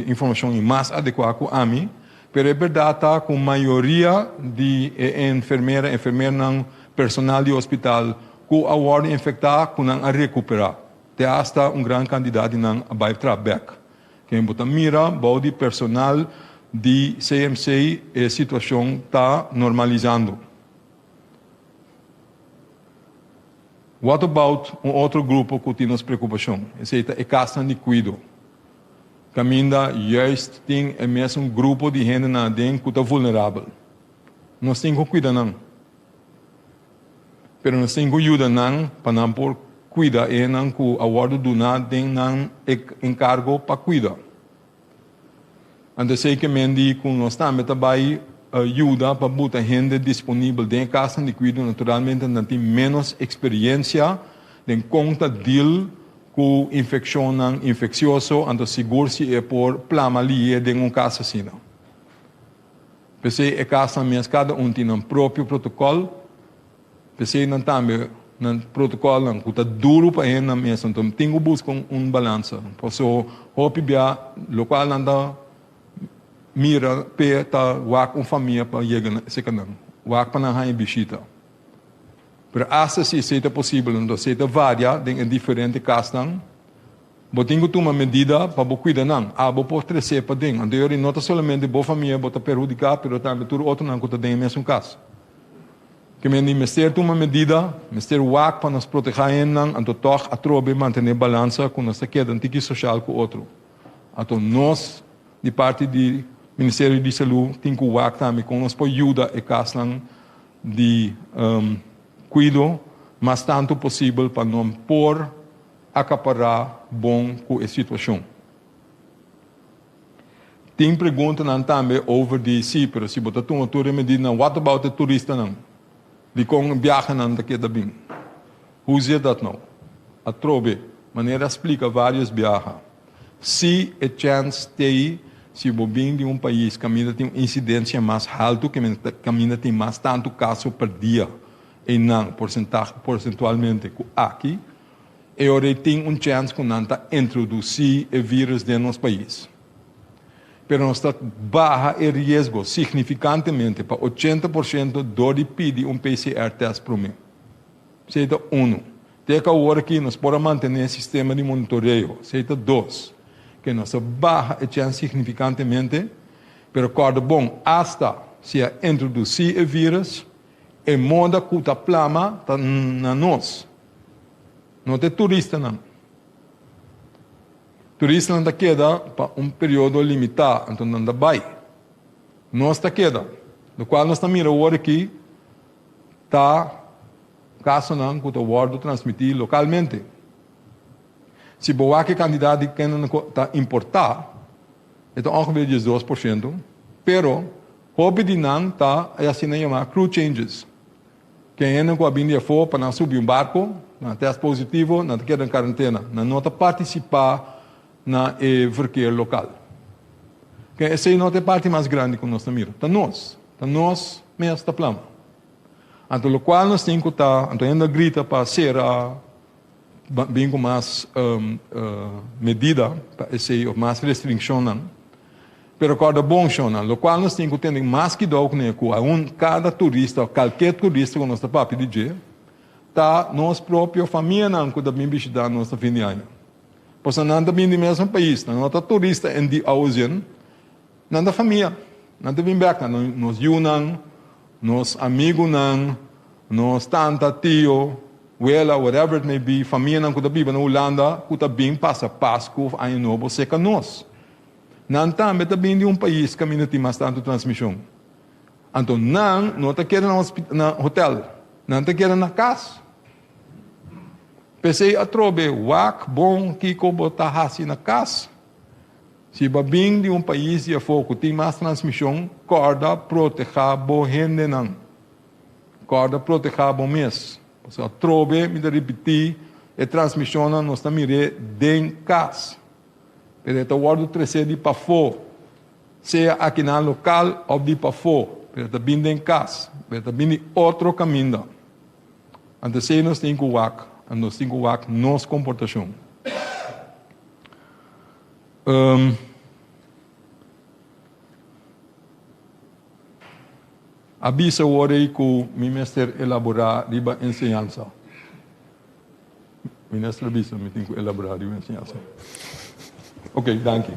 informação mais adequada que a mim, mas é verdade que a maioria de enfermeira não personal do hospital que a hora infectar que não a recuperar. Tem hasta grande candidato não vai trabalhar. Quem bota mira, body personal de CMC, a situação está normalizando. What about outro grupo que tem nos preocupação? Esse é a casa de cuidado. Caminda, juist tem é mesmo grupo de gente na dentro que está vulnerável. Nós temos que cuidar não. Pero nós temos que ajudar não para não por cuidar e não que a hora do nada tem não encargo para cuidar. Então sei que mendi que nós também vai ajuda para botar gente disponível dentro da casa de cuidado, naturalmente não tem menos experiência de conta deal com infecção infeccioso, então seguro se é por plamalia de casa assim. Pensei é casa mesmo, cada tem um próprio protocolo. Pensei não também um protocolo não, que está duro para ele mesmo, então tem que buscar balança. Por isso, hopia local não mira pe tá wak família para chegar se canang, wak para não visita. Pero hasta se seja possível, então seja varia em diferentes casas, vou ter que tomar medida para cuidar não, vou por crescer para dentro. Então eu não somente boa família bota perjudicar, pero também tudo outro não que está dentro mesmo caso. Que me ministério toma medida, ministério wak para nos proteger não, então toch a trobe manter balança com nossa queda antiga social com outro. Então nós de parte do Ministério de Saúde tem que wak também com nos ajuda e casa de cuido mas tanto possível para não por acaparar bom com a situação. Tem pergunta também over de pero se botar uma tour me diz what about the turista não? De com viagem não daqui da bem. Hoe zit dat nou? A trobe, maneira explica vários viagens. Se a chance tem se o bem de país caminha tem uma incidência mais alta, que caminha tem mais tanto caso por dia, e não percentualmente aqui, e agora tem uma chance que não está introduzir o vírus dentro do nosso país. Pero nós está baja o risco significantemente para 80% de pedir PCR teste para mim. Seja tem que agora que nós podemos manter o sistema de monitoreio. Seja 2. Que nós barra a chance significantemente Pero corda bom hasta se introduzir o vírus e moda cuta plama na nós. Não tem turista não. Turista não queda para período limitado, então não vai. Nós queda. Do qual nós estamos mirando aqui, caso não, que o word transmitir localmente. Se boa que candidato que não está importar, então ongeveer 12%, pero hobby de não está assim chamar crew changes. Quem não com a for para subir barco, não teste positivo, não queda em quarentena, não está participar na verkeer local. Que essa não é a parte mais grande que nós estamos. Está nós mesmo está plano. Então, o qual nós temos que estar, então ainda grita para ser bem com mais medida, para esse mais restrição. Pero cada bom chona, o qual nós temos que ter mais que dó com cada turista, qualquer turista que nós está para pedir, tá nós própria família não que também visitar nossa fim de ano. Pois não anda bem do mesmo país, não está turista em de ausien, não da família, não da bem beca, nós Yunnan, nós amigos não, nós tanta tio, abuela, whatever it may be, família não que também na Holanda, que também passa Páscoa, Ano Novo, seca nós. Não também também de país que não tem mais tanto transmissão. Então não está querendo na hotel, não está querendo na casa. Pensei a trobe, bom, Kiko, botar assim na casa. Se babing de país e a foco tem mais transmissão, corda proteger bo gente não. Corda proteger bo mês. Se a trobe, me repetir, a transmissão nós estamos dentro de casa. Pero esta word trece de para fora. Seja aqui na local ou de para fora. Pero também dentro de casa. Pero também de outro caminho. Então, se nós temos que nós temos que nossa comportação. Avisa o que o ministro elaborar riba ensinança. O ministro avisa me tem que elaborar riba ensinança. Ok, danke.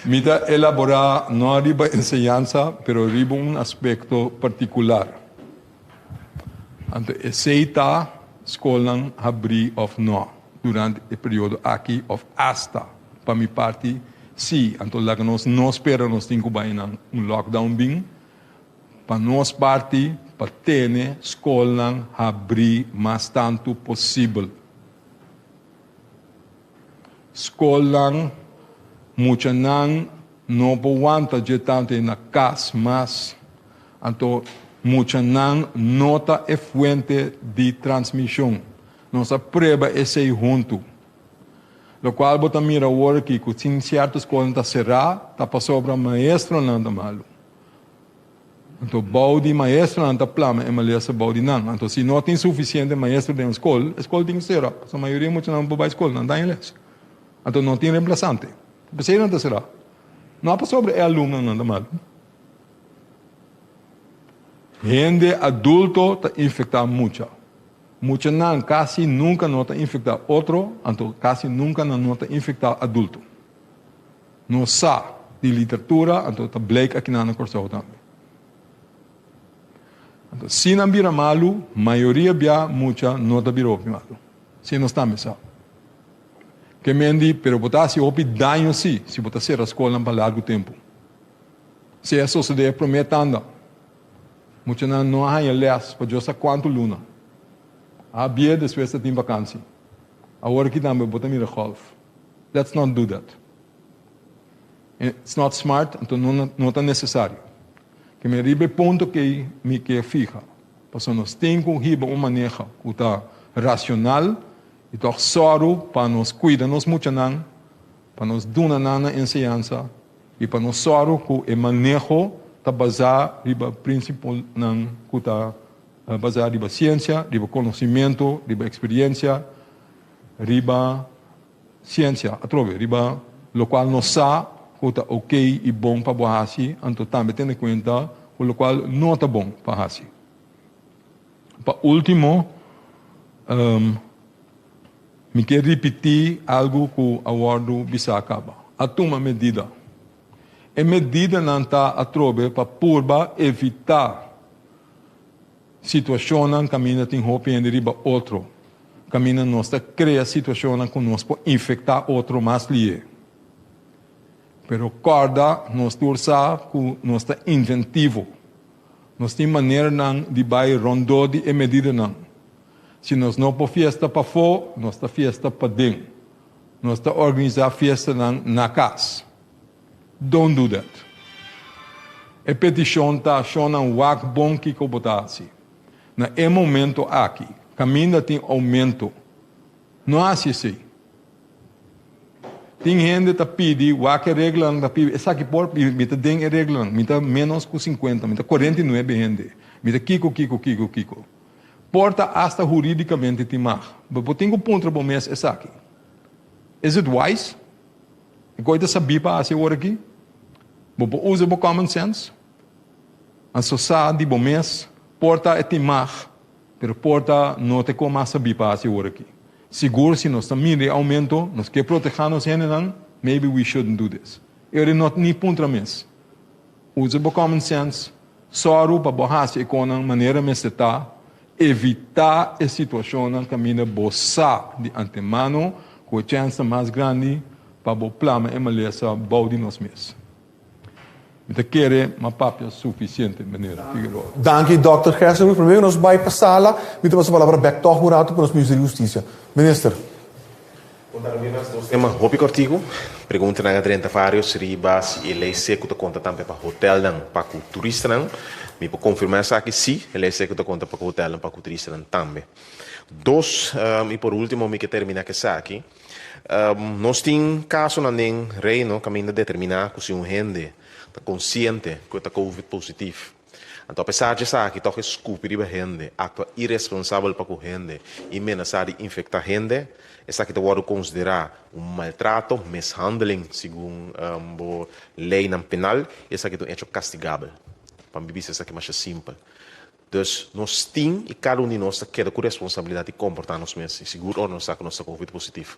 Mita elaborar não riba ensinança, pero riba aspecto particular. Então, aceita escola abrir ou não durante o período aqui ou hasta para minha parte sim. Então, lá que nós não esperamos temos que lockdown bem para nossa parte para ter escola abrir mais tanto possível. Escola muita não aguenta de tanto na casa, mas então muita não nota a fonte de transmissão. Nossa prova é ser junto. O qual bota mira agora que tem certas coisas está cerrado, está para sobra maestro não está malo. Então, bau de maestro não está plano, é maleza bau de não. Então, se não tem suficiente maestro na escola, a escola tem que ser. A maioria muita não vai à escola, não dá inglês. Então, não tem reemplaçante. Você não está cerrado. Não para sobre é aluno não está malo. Gente adulto está infectado muito. Muita não, quase nunca não está infectado outro, então quase nunca não está infectado adulto. Não sabe de literatura, então está bleek aqui na corção também. Então, se não vira malo, maioria via muita não está virou malo. Se não está mesmo. Que mendi, pero botar se houve dano sim, se botar ser a escola para largo tempo. Se a sociedade prometendo, muita não há les para jogar quanto luna. A bia depois tem vacância. Agora que também botar mira golf. Let's not do that. It's not smart, então não é necessário. Que me ribe ponto que me que fica. Porque nós temos que riba manejo que está racional e toch soro para nos cuidar nos muito não, para nos dar na ensinança e para nos soro que o manejo está baseado riba princípio não que está baseado riba ciência, riba conhecimento, riba experiência, riba ciência, atrove, riba lo qual nos sabe que está ok e bom para bohasi, então também tendo em conta o qual não está bom para hasi. Para último, me quero repetir algo que o awardo bisa acaba. a tomar medida. E medida não está a trobe para evitar situação que caminha tem roupa e riba outro. Caminha nós cria situação que nós pode infectar outro mais ali. Pero corda nós torça que nós está inventivo. Nós tem maneira de vai rondar de medida não. Se nós não por festa para fora, nós está festa para dentro. Nós está organizar festa na casa. Don't do that. A petição está achando um wak bom que botar assim. Na momento aqui, caminha tem aumento. Não é assim. Tem gente que pede, wak regra que pede, essa aqui por me tem regra, me tá menos que 50, me tá 49 gente, me tá kiko. Porta hasta juridicamente timar. Mas tenho ponto para mês essa aqui. Is it wise? Eu gosto de saber para essa hora aqui. Mas usa o common sense. A sociedade bom mês porta é timar, pero porta não te como saber para essa hora aqui. Seguro se nós também aumento, nós queremos proteger nos gente, maybe we shouldn't do this. Eu não nem ponto para mês. Usa o common sense. Só para borrar a economia maneira mais está. Evitar a situação que caminha boçar de antemano, com a chance mais grande para o plano emalesa balde nós mesmos. Então, querer uma papel suficiente maneira. Danke, Dr. Gerson. Primeiro, nós vamos passar lá, a palavra back to para os ministros de Justiça. Minister. Tema hopi artigo, pergunta na 30 vários riba se ele seco da conta também para hotel não, para o turista não. Me pode confirmar essa aqui sim, ele seco da conta para o hotel não, para o turista não também. Dos, e por último, me que terminar que essa aqui. Nós temos caso na nem reino que ainda determinar se um gente está consciente que está COVID positivo. Então, apesar de isso, que toca escupir a gente, atua irresponsável para a gente e ameaçar de infectar a gente, essa que pode considerar maltrato, mishandling, segundo a lei penal, essa que é castigável. Para mim, essa que é mais simples. Então, nós temos e cada de nós queda com responsabilidade de comportar-nos mesmos, seguro ou não está com nossa COVID positivo.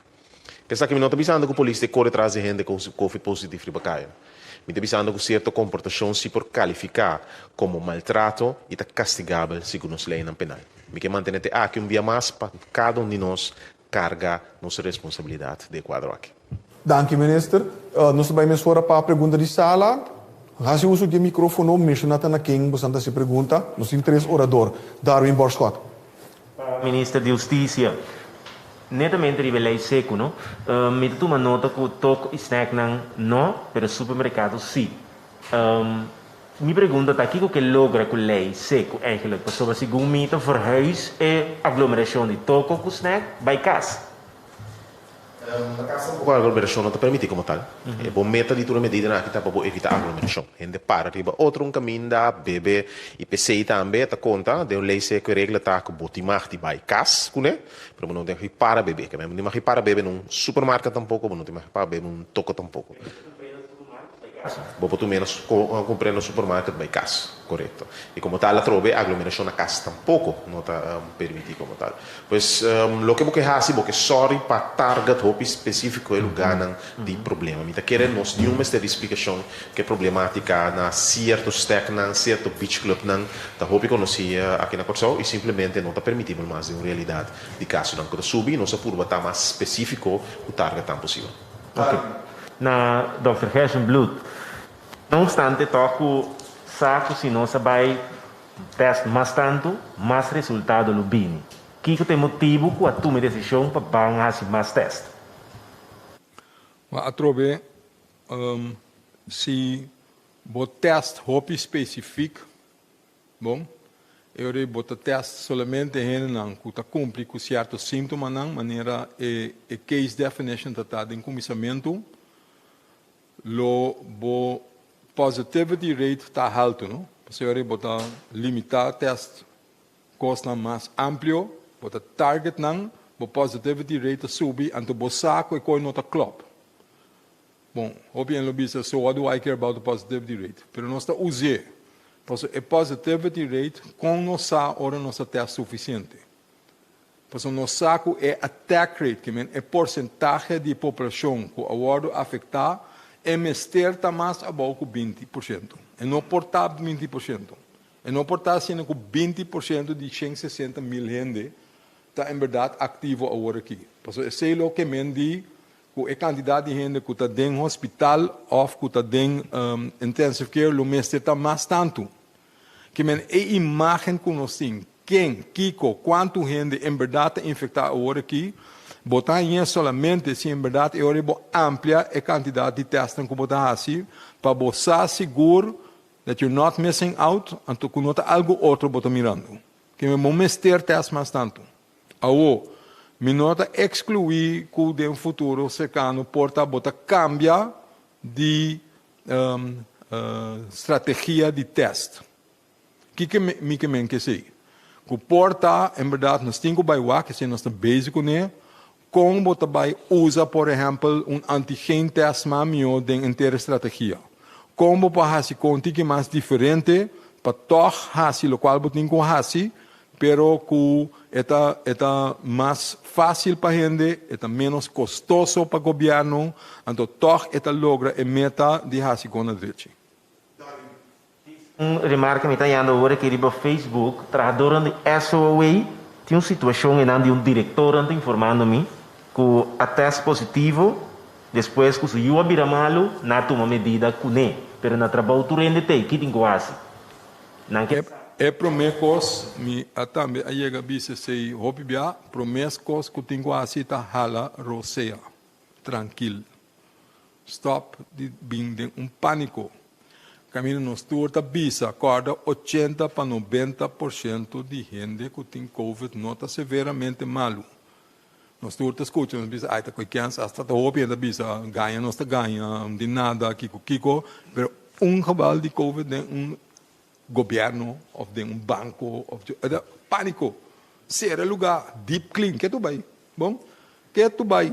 Essa que me não está pensando que a polícia corre atrás de gente com COVID positivo para cair. Me está pensando que certa comportação se por qualificar como maltrato e está castigável segundo a lei penal. Me quer manter aqui dia mais para cada de nós carga nossa responsabilidade de quadro aqui. Danke, minister. Nós vamos agora para a pergunta de sala. Se uso de microfone, mencionar na quem você se pergunta. Nós temos 3 oradores. Darwin Borscott. Ministro de Justiça. Netamente a lei seco, não? Me dá uma nota que o toque snack não, mas o supermercado sim. Me pergunta aqui o que logra com a lei seco, eigenlijk, sobre segundo mito verhuis e aglomeração de toco com snack by casa. Na casa a aglomeração não está permitida como tal. É bom meta de toda medida que está para evitar a aglomeração. Gente para riba outro caminho da bebê e PCI também está conta de lei seco e regra tá que botimar de by casa, né? Pero não tem que para bebê, que não tem para bebê num supermercado tampouco, não tem para bebê num toco tampouco. Vou tu menos comprar no supermercado by casa, correto. E como tal, a trobe aglomeração na casa tampouco não está permitido como tal. Pois, lo que você faz, você sorry para target hope específico é lugar de problema. Então, queremos nenhuma explicação que é problemática na certo stack, na certo beach club, da hope que nós aqui na Corsol e simplesmente não está permitido mais de uma realidade de caso. Não, quando subir, nossa curva está mais específico o target tão possível. Ok. Na Dr. Gerson Blood, não obstante, toco saco se não se vai teste mais tanto, mais resultado no bini. Que tem motivo que a toma decisão para fazer mais teste? A trobe se o teste hope específico, bom, eu boto teste somente em que está cumpre com certos sintomas, maneira e case definition está em começamento. Lo positivity rate está alto, não? Você vai botar limitar teste custa mais amplo, botar target não, o positivity rate sube, então o saco é coi nota club. Bom, obviamente lobista, so what do I care about the positivity rate? Pero nós está usando, porque a positivity rate com nossa hora nossa teste suficiente. Porque nosso saco é attack rate, que é porcentagem de população que o award afetar é mesterta mais abaixo com 20%. E não portar 20%. E não portar sendo com 20% de 160 mil gente está em verdade ativo agora aqui. Porque sei lo que mendi que a quantidade de gente que está dentro do hospital ou que está dentro intensive care, lo mesterta mais tanto. Que men a imagem que nós temos, quem, Kiko, quanto gente em verdade está infectada agora aqui, botar em solamente se em verdade é hora de ampliar a quantidade de testes que botar assim, para você seguro that you're not missing out, então que nota algo outro botar mirando. Que me vamos ter testes mais tanto. Me nota excluir que no futuro cercano porta botar cambia de estratégia de teste. Que me que sei? Que porta, em verdade, nós temos que ser nosso básico, né? Como você vai usar, por exemplo, antigen test mamio dentro inteira estratégia. Como para fazer conta que mais diferente, para toch fazer o qual você tem que fazer, pero que é mais fácil para a gente, é menos custoso para o governo, então toch logra a meta de fazer com a direita. Remarca me está indo agora que no Facebook, durante SOA, tinha uma situação em onde diretor anda informando-me que a teste positivo, depois que se eu abrir malo, não toma medida com ele. Mas no trabalho tu rende tem, que tem quase. É promessas, me também aí a bisa sei hobby promessas que tem quase tá hala roseia, tranquilo. Stop de being pânico. Caminho nos turta bisa, acorda 80 para 90% de gente que tem COVID não está severamente malo. Nos turta escuta, nos bisa, ai tá com criança, hasta tá hobby da bisa, ganha, não está ganha, de nada, kiko, pero cabal de COVID de governo, ou de banco, ou de pânico. Será lugar, deep clean, que tu vai? Bom, que tu vai?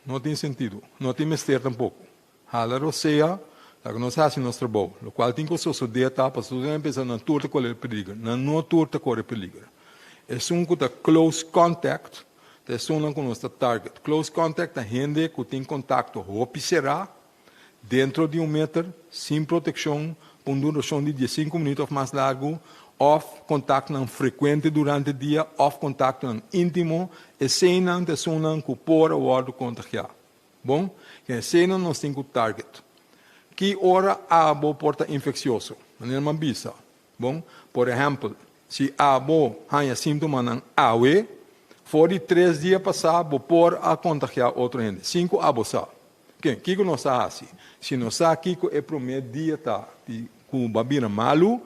Não tem sentido, não tem mistério tampouco. Hala roseia, que nós fazemos nosso trabalho, o qual tem que suceder, para você pensar na turta correr perigo, na não turta correr perigo. É que está close contact, é com nosso target. Close contact é gente que tem contato, roupa será, dentro de 1 metro, sem proteção, por duração de 15 minutos ou mais largo, ou contato não frequente durante o dia, ou contato não íntimo, e sem não pessoa que pode ou contagiar. Bom, que sem não nós temos target. Que hora abo porta infeccioso? Maneira uma bisa. Bom, por exemplo, se abo há sintoma ng awe, fora de 3 dias passar, bo por a contagiar outro gente. 5 abo sa. Que nós assim? Se nós aqui é primeiro dia tá com babira malu,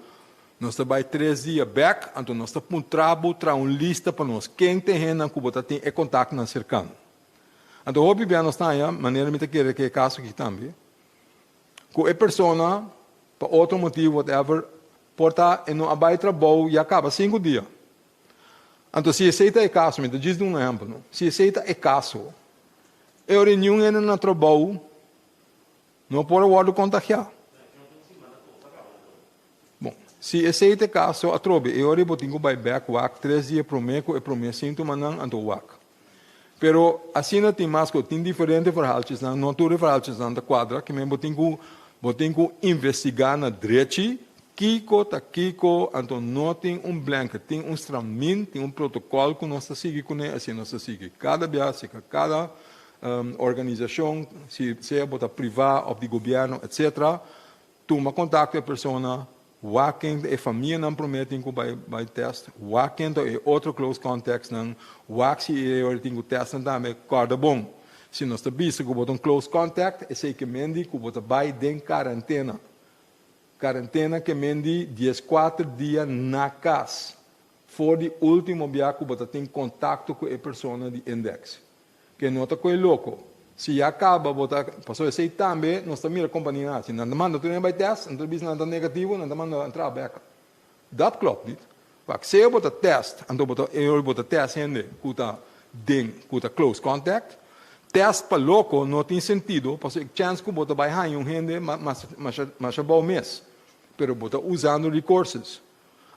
nós vai 3 dias back, então nós tá para lista para nós quem tem gente que bota tem contato na cercano. Então hoje bem nós tá aí, maneira me querer que caso aqui também. Que a pessoa, por outro motivo, whatever, porta e não abai trabalho e acaba 5 dias. Então, se aceita o caso, me diz um exemplo, não? Se aceita o caso, eu renho no trabalho, não pode contagiar. Bom, se aceita o caso, a trobe, eu tenho que back, 3 dias por mês, e por mês sintoma não, então wak. Pero assim não tem mais que tem diferentes verhaltes, não tudo verhaltes na quadra, que me botem que investigar na direita, Kiko, então não tem blanco, tem instrumento, tem protocolo que nós seguimos com ele, assim nós seguimos. Cada viagem, cada organização, se é privada ou de governo, etc., toma contato com a pessoa, quem a família não promete que vai testar, quem é outro close contact, se é tem que testar também, corda bom. Se nós estamos com close contact, é sei que mendi que vai em quarentena. Quarentena que mendi 14 dias na casa. For de último dia que você tem contato com a pessoa de index. Que não está com louco. Se acaba, passou a ser também, nós estamos a companhia. Se não manda, tu não vai testar, não está nada negativo, não manda entrar back. Dat klopt niet. Pak, se eu test, então eu test gente que está close contact, teste para louco não tem sentido, porque a chance que você vai ganhar um gente, mas é bom mês. Pero você usando recursos.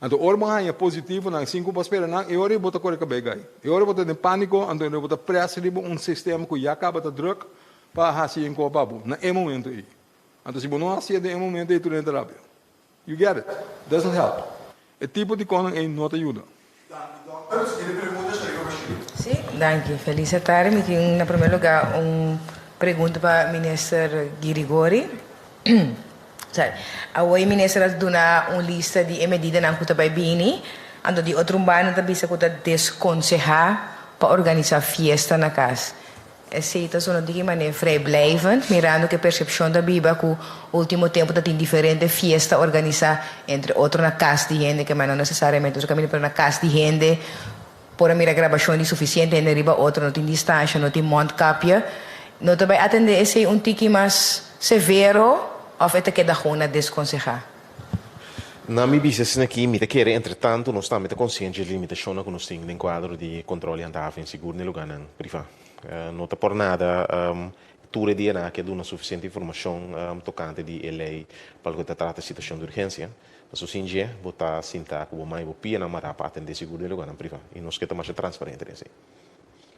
Então, ora é positivo, não 5 para esperar, não, e ora você corre com a begay. E ora você tem pânico, então você pressa um sistema que já acaba de druk, para fazer em copabu, na momento aí. Então, se você não faz em momento aí, tu não terapia. You get it? Doesn't help. É tipo de coisa que não te ajuda. Sim, danke. Feliz tarde. Me tenho, em primeiro lugar, pergunta para o ministro Girigori. A o ministro has dona lista de medidas na kuta by bini, ando de outro bano também se kuta desconsejar para organizar fiesta na casa. Aceita só de que maneira vrijblijvend, mirando que percepção da Biba que o último tempo da tem diferente fiesta organizar entre outro na casa de gente que mas não necessariamente o caminho para na casa de gente por a mira gravação de suficiente em riba outro não tem distância, não tem mondkapje, não também atender esse tiki mais severo of é que dá uma desconsejar. Na minha business aqui, me quer entretanto, nós estamos conscientes de limitações que nós temos no quadro de controle andava em seguro no lugar não privado. Não está por nada, tudo dia na que dá uma suficiente informação tocante de lei para que trata a situação de urgência. Mas o singe botar sinta que o mais pia na mara para atender seguro no lugar não privado. E nós queremos mais transparente nesse.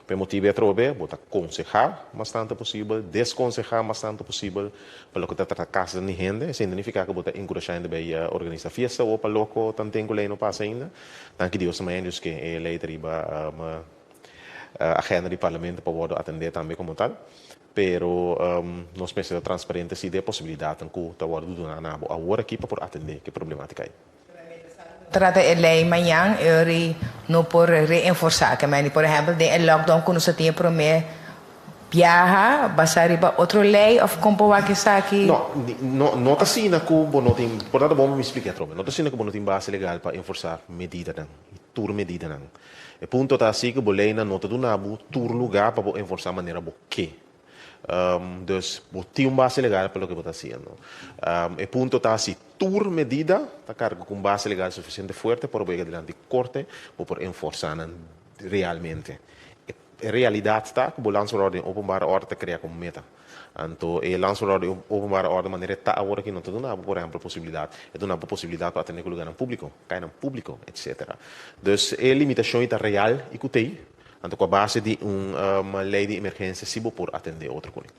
Por motivo é trobe, botar aconselhar bastante possível, desconsejar bastante possível para que trata a casa de gente, sem significa que botar encorajar ainda bem organizar festa ou para loco tanto que lei não passa ainda. Tanto Deus também diz que a lei triba a agenda do parlamento para poder atender também como tal. Pero nós precisamos transparente se der possibilidade que o tawar do donar na agora aqui para atender que problemática aí. Trata a lei amanhã e não por reforçar que por exemplo de lockdown quando você tinha promessa viaja basar para outra lei ou como que está aqui não está assim que o não tem portanto bom me explicar trobe não está assim que o não tem base legal para enforçar medida não tur medida não o ponto está assim que o lei não está do nabu tur lugar para enforçar maneira que dus tem base legal para o que está fazendo. O ponto está assim, tur medida, está cargo com base legal suficiente forte para poder adiante corte ou para enforçar realmente. A realidade está que o lançador openbare ordem cria como meta. Então, o lançador openbare ordem maneira está agora que não está dando, por exemplo, possibilidade, é dando possibilidade para atender o lugar público, cair no público, etc. Dus a limitação está real e que tem. Então, com a base de uma lei de emergência, se por atender outra coisa.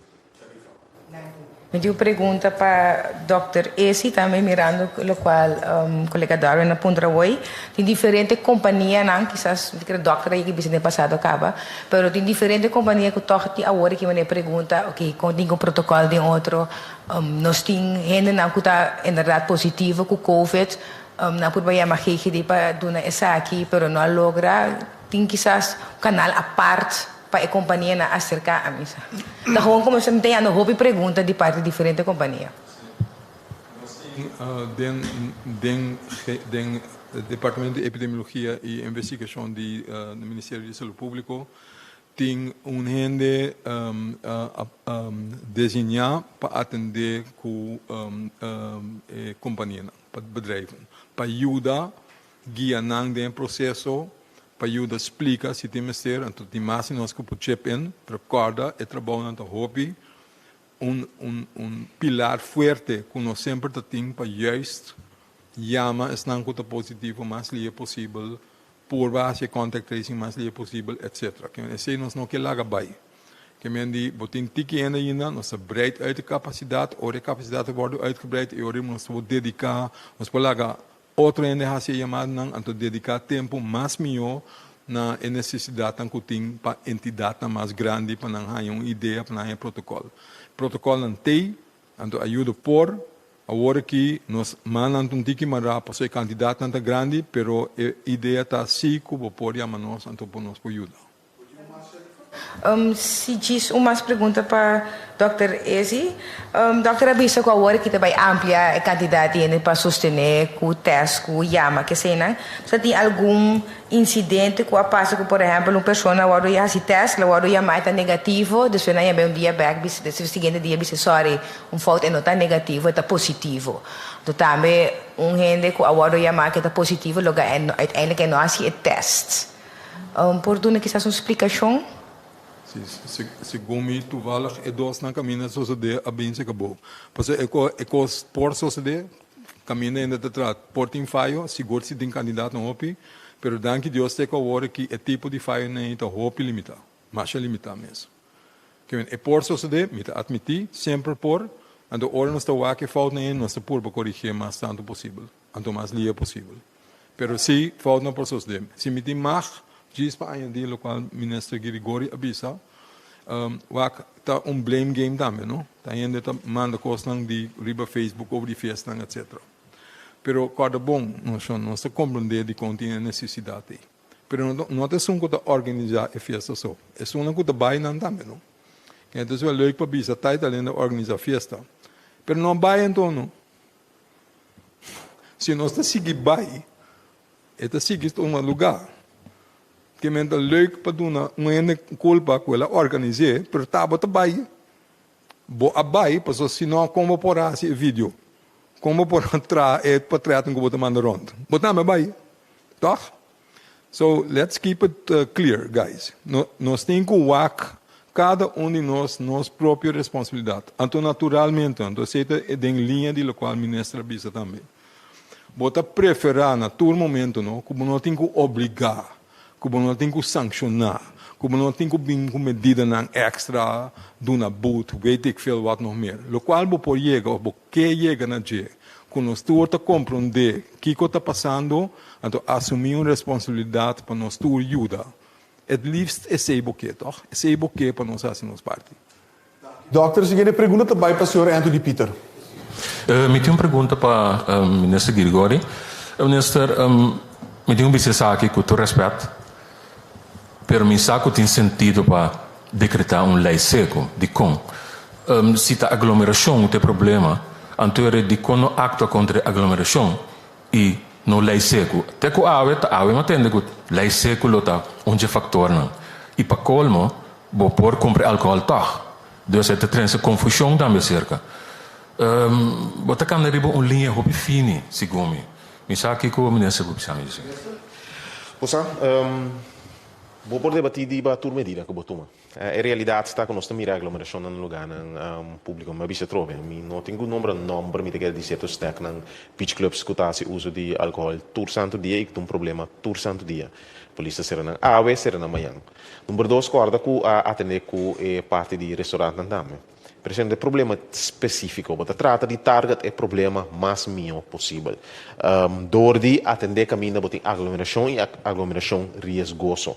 Me deu pergunta para Dr. Esi, também mirando o qual o colega Darwin apontou hoje. Tem diferentes companhias, não, quizás o doutor aí que bisa no passado acaba, mas tem diferentes companhias que toque agora que me pergunta, ok, tem um protocolo de outro, nós temos gente não que está em verdade positivo com COVID, não por bem a GGD para donar essa aqui, mas não logra, tem quizás um canal à parte para a companhia não acercar a missa. Da como você tem a hobby pergunta de parte de diferentes companhias. Den Departamento de Epidemiologia e Investigação do Ministério da Saúde Pública tem gente desenhar para atender com companhia, para bedrijven, para ajudar guiar no processo para ajudar a explicar se tem mestre, então tem mais nós que podemos chip-in, recorda e trabalhar na hobby pilar forte que nós sempre temos para justo chama não que positivo mais livre possível por base de contact tracing mais livre possível etc. Que esse nós não quer largar bem. Que men die botin tiki ainda nós breed uit de capacidade, ou de capacidade wordt uitgebreid e ora nós vamos dedicar, nós vamos largar outro ainda a ser chamado não, então dedicar tempo mais melhor na necessidade que tem para entidade mais grande para não ter uma ideia para não ter protocolo. Protocolo não tem, então ajuda por agora que nós mandamos um tique mara para ser candidato não grande, pero a ideia está assim que o por chamar nós, então por nós por ajuda. Se diz umas perguntas para Dr. Ezi. Dr. Abisa, com a hora que também amplia a quantidade para sostener com o teste, com o yama, que sei, né? Se tem algum incidente que passa que, por exemplo, uma pessoa na hora de fazer teste, na hora de yama está negativo, depois na yama dia back, no seguinte dia, sorry, foto não está negativo, está positivo. Então também, gente que a hora de yama que está positivo, logo uiteindelijk não faz o teste. Por tudo que uma explicação? Segundo toevallig é dois na caminho zoals de a bem se acabou. Porque é por zoals de caminho ainda te trata por tem falho, seguro se tem candidato no hopi, pero danke Deus te que agora que é tipo de falho nem tá hopi limita, mas é limita mesmo. Que é por so se de, mita admitir, sempre por, and de orde nos te wake fout na nos te por corrigir mais tanto possível, anto mais lia possível. Pero si fout na por so se de, si miti mag, diz pa aan die lokaal minister Grigori abisa, wak ta blame game também, no? Ta ainda ta manda coisas di riba Facebook over die festa, etc. Pero cada bom, nós compreender de contínua necessidade. Pero não é só que organizar a festa só, é só que tá vai não também, não? Então é leuk para bisa, tá além de organizar a festa. Pero não vai então, não. Se nós tá seguir vai, é tá seguir um lugar. Que men leuk para doen, uma culpa que ela organize, pero tá bota vai. Bo abai, para se não como por esse vídeo. Como por entrar é para tratar com o manda rond. Botar me vai. Toch? So let's keep it clear, guys. Nós temos que wak cada de nós nossa própria responsabilidade. Então naturalmente, então aceita é em linha de local ministra bisa também. Bota preferar na todo momento, não, como não tem que obrigar, como não tem que sancionar, como não tem que vir com medida não extra, de uma boot, weet ik veel wat nog meer. Lo qual bo por chega, ou bo que chega na je, com nós todos a compreender o que está passando, então assumir uma responsabilidade para nós todos ajudar. Het liefst é sei boque, toch? É sei boque para nós fazer nossa parte. Doctor, se quer pergunta também para o senhor Anthony Peter. Me tenho uma pergunta para o ministro Grigori. Minister, me tenho uma coisa aqui com todo respeito. Pero mi saco tem sentido para decretar lei seco de com. Se a aglomeração tem problema, então de quando actua contra a aglomeração e no lei seco. Até que a ave matende que lei seco lota onde factor não. E para colmo, vou por comprar álcool tá. Dus het trends confusão também cerca. Bota kan er ribo linha hopi fini, sigumi. Mi sa que o ministro Gupsami dice. Posa, vou por debatir de batur medida que botuma. A realidade está que nós temos aglomeração no lugar público, mas bisa trove. Mi não tenho número, mi te quer dizer que stack nan beach clubs que tá se uso de álcool tur santo dia e que tem problema tur santo dia. Polícia será na ave será na manhã. Número 2 corda que atender com parte de restaurante também. Presente problema específico, mas trata de target é problema mais mínimo possível. Door de atender caminho botem aglomeração e aglomeração riesgoso.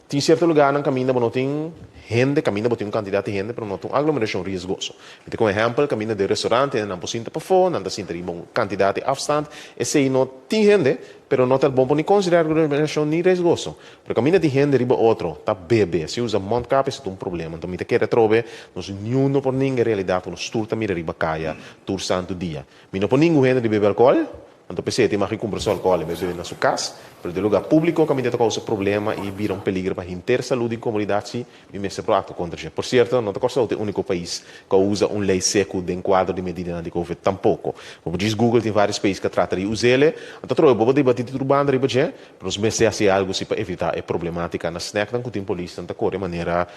Tem certo lugar no caminho não tem gente, caminho botem quantidade de gente, mas não tem aglomeração riesgoso. Então, como exemplo, caminho de restaurante, não pode para fora, não tem uma quantidade de afstand, e se não tem gente, pero não está bom para considerar aglomeração nem riesgoso. Porque caminho de gente riba outro, tá bebê, se usa montcap, isso é um problema. Então, me te quer trobe, não se nenhum por ninguém realidade, não esturta mira riba caia, tur santo dia. Me não por ninguém gente de beber álcool, então pensei que tem que comprar só álcool, mas beber na sua casa, pero de lugar público, caminho de causa problema e vira perigo para a inteira saúde e comunidade, e me se proacto contra isso. Por certo, não está o único país que usa lei seco de enquadro de medida de Covid, tampouco. Como diz Google, tem vários países que tratam de usar ele, então eu vou debater tudo bando riba je, mas meses assim algo se para evitar é problemática na snack, não tem polícia, não corre maneira,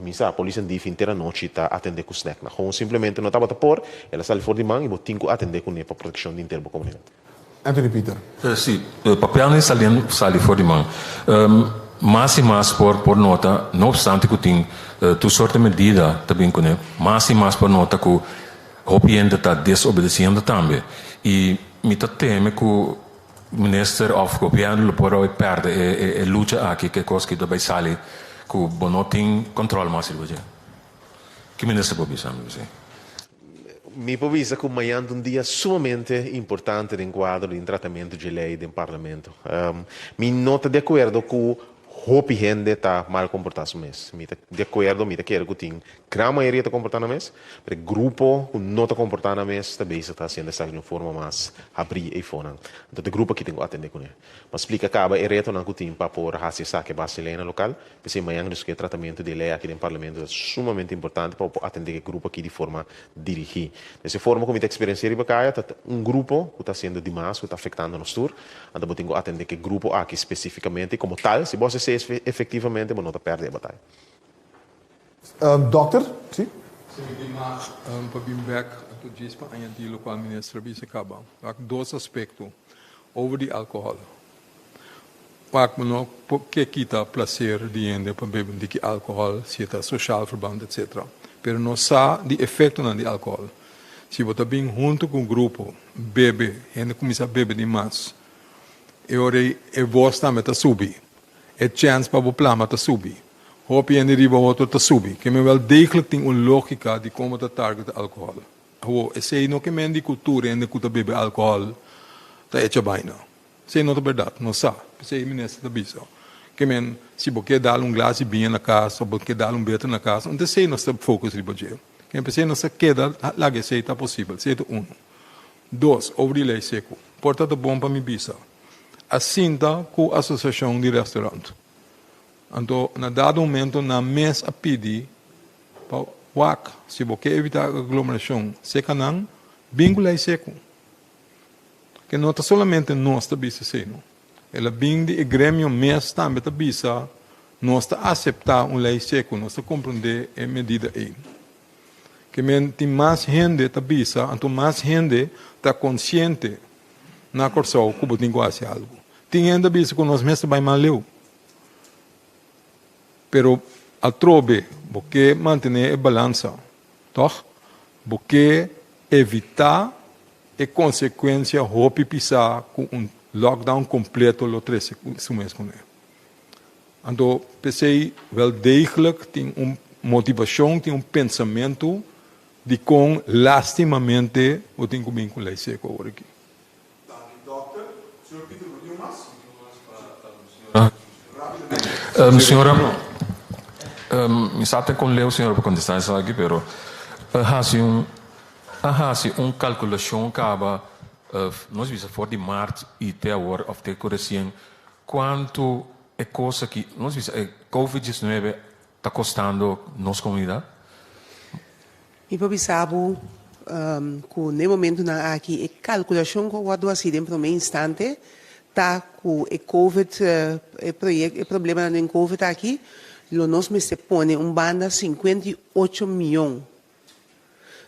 misa a polícia diz inteira noite tá atender com snack, não simplesmente não tá bota por, ela sai fora de mão e botem que atender com ele para proteção de inteira comunidade. Anthony Peter. Sim, o papel não sai fora de mão. Mais e mais por nota, não obstante que tem tu sorte de medida também com ele, mais e mais por nota que o cliente está desobedecendo também. E me teme que o ministro of governo por perde e luta aqui que coisa que também sai que o não tem controle mais de você. Que ministro pode dizer? Mi pavisa que amanhã é dia sumamente importante no quadro de tratamento de lei do parlamento. Mi nota de acordo com hopi gente está mal comportado mês. Mi de acordo, mi quero que tem grande maioria está comportando mês, mas grupo que não está comportando mês também está sendo de uma forma mais abrir e fora. Então o grupo que tem que atender com ele. Mas explica acaba e reto não que tem para por raça saque brasileira local, porque amanhã diz que o tratamento de lei aqui no parlamento é sumamente importante para atender o grupo aqui de forma dirigida. Dessa forma, como a experiência de Bacaia, grupo que está sendo demais, que está afetando nos tour, então tem que atender que grupo aqui especificamente como tal, se você ser efetivamente, mas não está perdendo a batalha. Doctor, sim? Para vir back, tu disse para a local ministra bisa acaba. Há dois aspectos over de álcool. waar ik me nog kita placer diende para beber de alcohol, se está social verband, etc. Pero não sabe de efeito do álcool. Se você bem junto com o grupo, bebe, gente começa a beber demais. E voz também está subir. É chance para o plama está subir. Hoop je riba outro está subir. Que me wel degelijk tem uma lógica de como está target álcool. E se não que men de cultura e que bebe álcool, está hecha vaina. Se não é verdade, não sabe. Se é ministro da bisa. Que men, se você dá glass de vinho na casa, ou você dá beto na casa, então se não está focus riba gel. Que se não se queda, lá que se está possível. Se é um. Dois, over lei seco. Porta de bom para mi bisa. Assinta com a associação de restaurante. Então, na dado momento, na mês a pedir, para se você evitar aglomeração, seca não, bingo lei seco. Que não está somente nós da bisa sendo. Ela bem de grêmio mês também da bisa, nós está aceitar lei seco, nós está compreender a medida aí. Que tem mais gente da bisa, então mais gente está consciente na corção que você tem que fazer algo. Tem gente da bisa que nós mesmos vai maleu. Pero altrove, porque manter a balança, toch? Porque evitar a consequência de pisar com lockdown completo lo 3 meses. Então, pensei, wel degelijk tem motivação, tem pensamento de com lastimamente o tem que vir com lei seco agora aqui. Senhora, mi sa con lei, senhora, para contestar isso aqui, pero calculação acaba nós vimos fora de março e até agora of te correção quanto é coisa que nós vimos COVID-19 está custando nossa comunidade. E para saber que no momento na aqui a calculação que eu assim dentro de um instante tá com o COVID o problema no COVID aqui nós me se põe banda 58 milhões.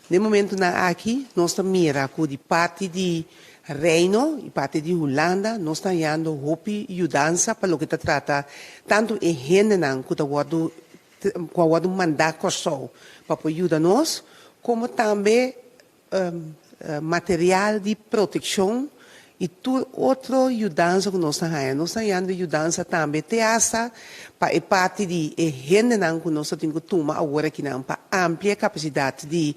No momento na aqui, nós estamos mira com de parte de Reino e parte de Holanda, nós estamos dando hopi e ajudança para o que trata tanto em gente não que está mandar corso para ajudar nós, como também material de proteção e tudo outra ajudança que nós estamos dando. Nós estamos dando ajudança também teasa para a parte de gente não que nós temos que tomar agora aqui não para amplia capacidade de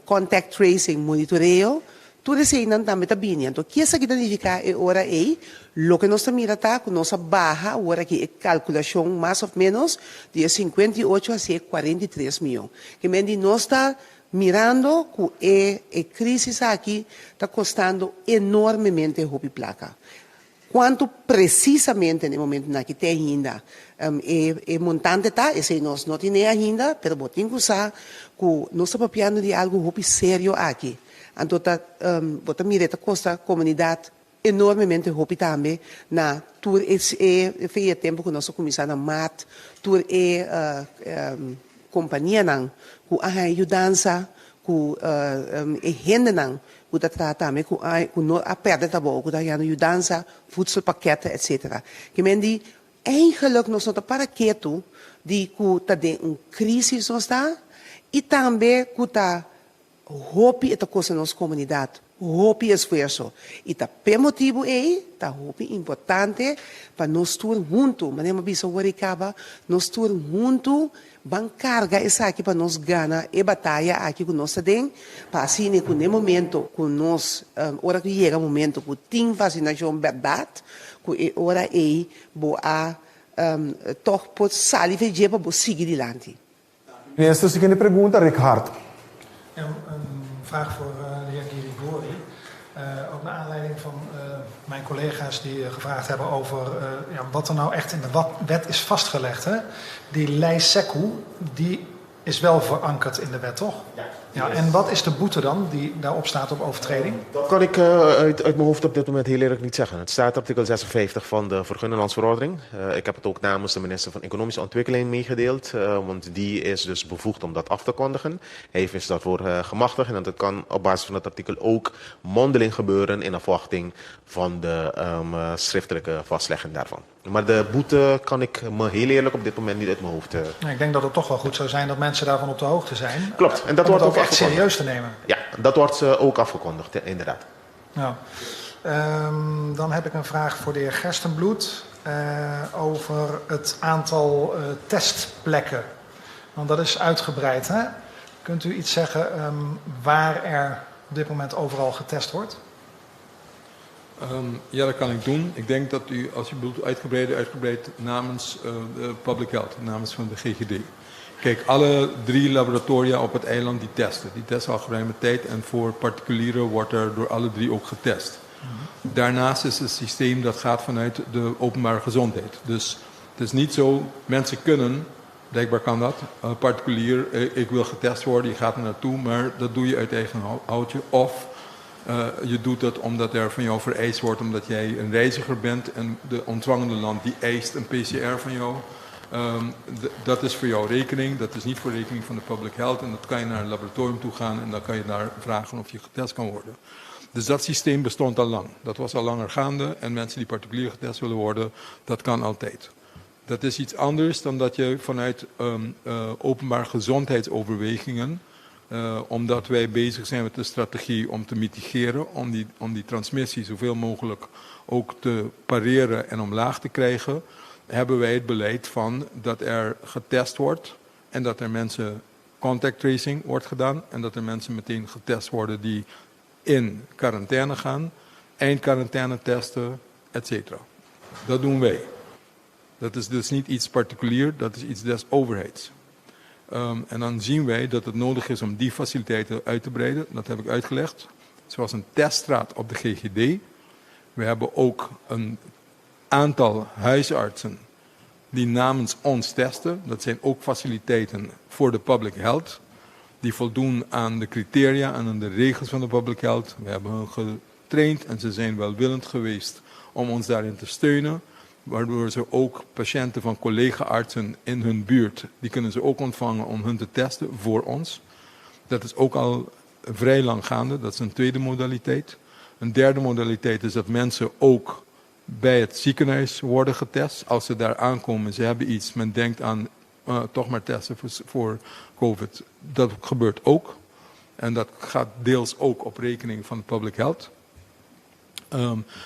contact tracing, monitoreio, tudo isso aí não também está bem. Então, o que isso significa agora é o que nós estamos mirando com nossa barra agora aqui é calculação mais ou menos de 58 a 43 milhões. Que menos nós está mirando que a crise aqui está custando enormemente a placa. Quanto precisamente no momento na que tem ainda o montante está, esse nós não temos ainda, mas vou ter que usar que nós estamos falando de algo sério aqui. Então, vou mirar que custa a comunidade enormemente também na tour foi tempo que nós começamos a mat tour companhia não com a ajudança com gente não que trata também com a perda da boa, com a ajudança, voedselpakketten, etc. Que men die eigenlijk nós não está para quieto de que está de crise nós está e também que está hope esta coisa na nossa comunidade. Hope esforço. E tá per motivo tá hope importante para nós todos juntos, mas não bisa waricaba, nós todos juntos van carga essa aqui para nós ganhar a batalha aqui com nós tem, para assim que no momento com nós, hora que chega o momento que tem vacinação verdade, que hora boa toch pode sair e para seguir adiante. Minister, seguinte pergunta, Ricardo. Vraag voor de heer Girigori. Ook naar aanleiding van mijn collega's die gevraagd hebben over wat er nou echt in de wet is vastgelegd. Hè? Die lei secu, die is wel verankerd in de wet, toch? Ja. Ja, en wat is de boete dan die daarop staat op overtreding? Dat kan ik uit mijn hoofd op dit moment heel eerlijk niet zeggen. Het staat artikel 56 van de Vergunnenlandsverordening. Ik heb het ook namens de minister van Economische Ontwikkeling meegedeeld. Want die is dus bevoegd om dat af te kondigen. Hij heeft daarvoor gemachtigd. En dat kan op basis van het artikel ook mondeling gebeuren in afwachting van de schriftelijke vastlegging daarvan. Maar de boete kan ik me heel eerlijk op dit moment niet uit mijn hoofd. Ik denk dat het toch wel goed zou zijn dat mensen daarvan op de hoogte zijn. Klopt. En dat om wordt het ook echt afgekondigd. serieus te nemen. Ja, dat wordt ook afgekondigd, inderdaad. Ja. Dan heb ik een vraag voor de heer Gerstenbloed over het aantal testplekken. Want dat is uitgebreid, hè? Kunt u iets zeggen waar er op dit moment overal getest wordt? Ja, dat kan ik doen. Ik denk dat u, als u bedoelt uitgebreid namens de Public Health, namens van de GGD. Kijk, alle 3 laboratoria op het eiland die testen. Die testen al geruime tijd en voor particulieren wordt er door alle 3 ook getest. Daarnaast is het systeem dat gaat vanuit de openbare gezondheid. Dus het is niet zo, mensen kunnen, blijkbaar kan dat, particulier, ik wil getest worden, je gaat er naartoe, maar dat doe je uit eigen houtje. Of je doet dat omdat er van jou vereist wordt, omdat jij een reiziger bent en de ontvangende land die eist een PCR van jou. Dat is voor jouw rekening, dat is niet voor rekening van de Public Health en dat kan je naar een laboratorium toe gaan en dan kan je daar vragen of je getest kan worden. Dus dat systeem bestond al lang. Dat was al langer gaande en mensen die particulier getest willen worden, dat kan altijd. Dat is iets anders dan dat je vanuit openbaar gezondheidsoverwegingen, omdat wij bezig zijn met de strategie om te mitigeren, om die transmissie zoveel mogelijk ook te pareren en omlaag te krijgen, hebben wij het beleid van dat er getest wordt en dat er mensen contact tracing wordt gedaan en dat er mensen meteen getest worden die in quarantaine gaan, eindquarantaine testen, etc. Dat doen wij. Dat is dus niet iets particulier, dat is iets des overheids. En dan zien wij dat het nodig is om die faciliteiten uit te breiden. Dat heb ik uitgelegd. Zoals een teststraat op de GGD. We hebben ook een aantal huisartsen die namens ons testen. Dat zijn ook faciliteiten voor de public health. Die voldoen aan de criteria en aan de regels van de public health. We hebben hen getraind en ze zijn welwillend geweest om ons daarin te steunen. Waardoor ze ook patiënten van collega-artsen in hun buurt, die kunnen ze ook ontvangen om hun te testen voor ons. Dat is ook al vrij lang gaande, dat is een tweede modaliteit. Een derde modaliteit is dat mensen ook bij het ziekenhuis worden getest. Als ze daar aankomen, ze hebben iets, men denkt aan toch maar testen voor COVID. Dat gebeurt ook. En dat gaat deels ook op rekening van de public health.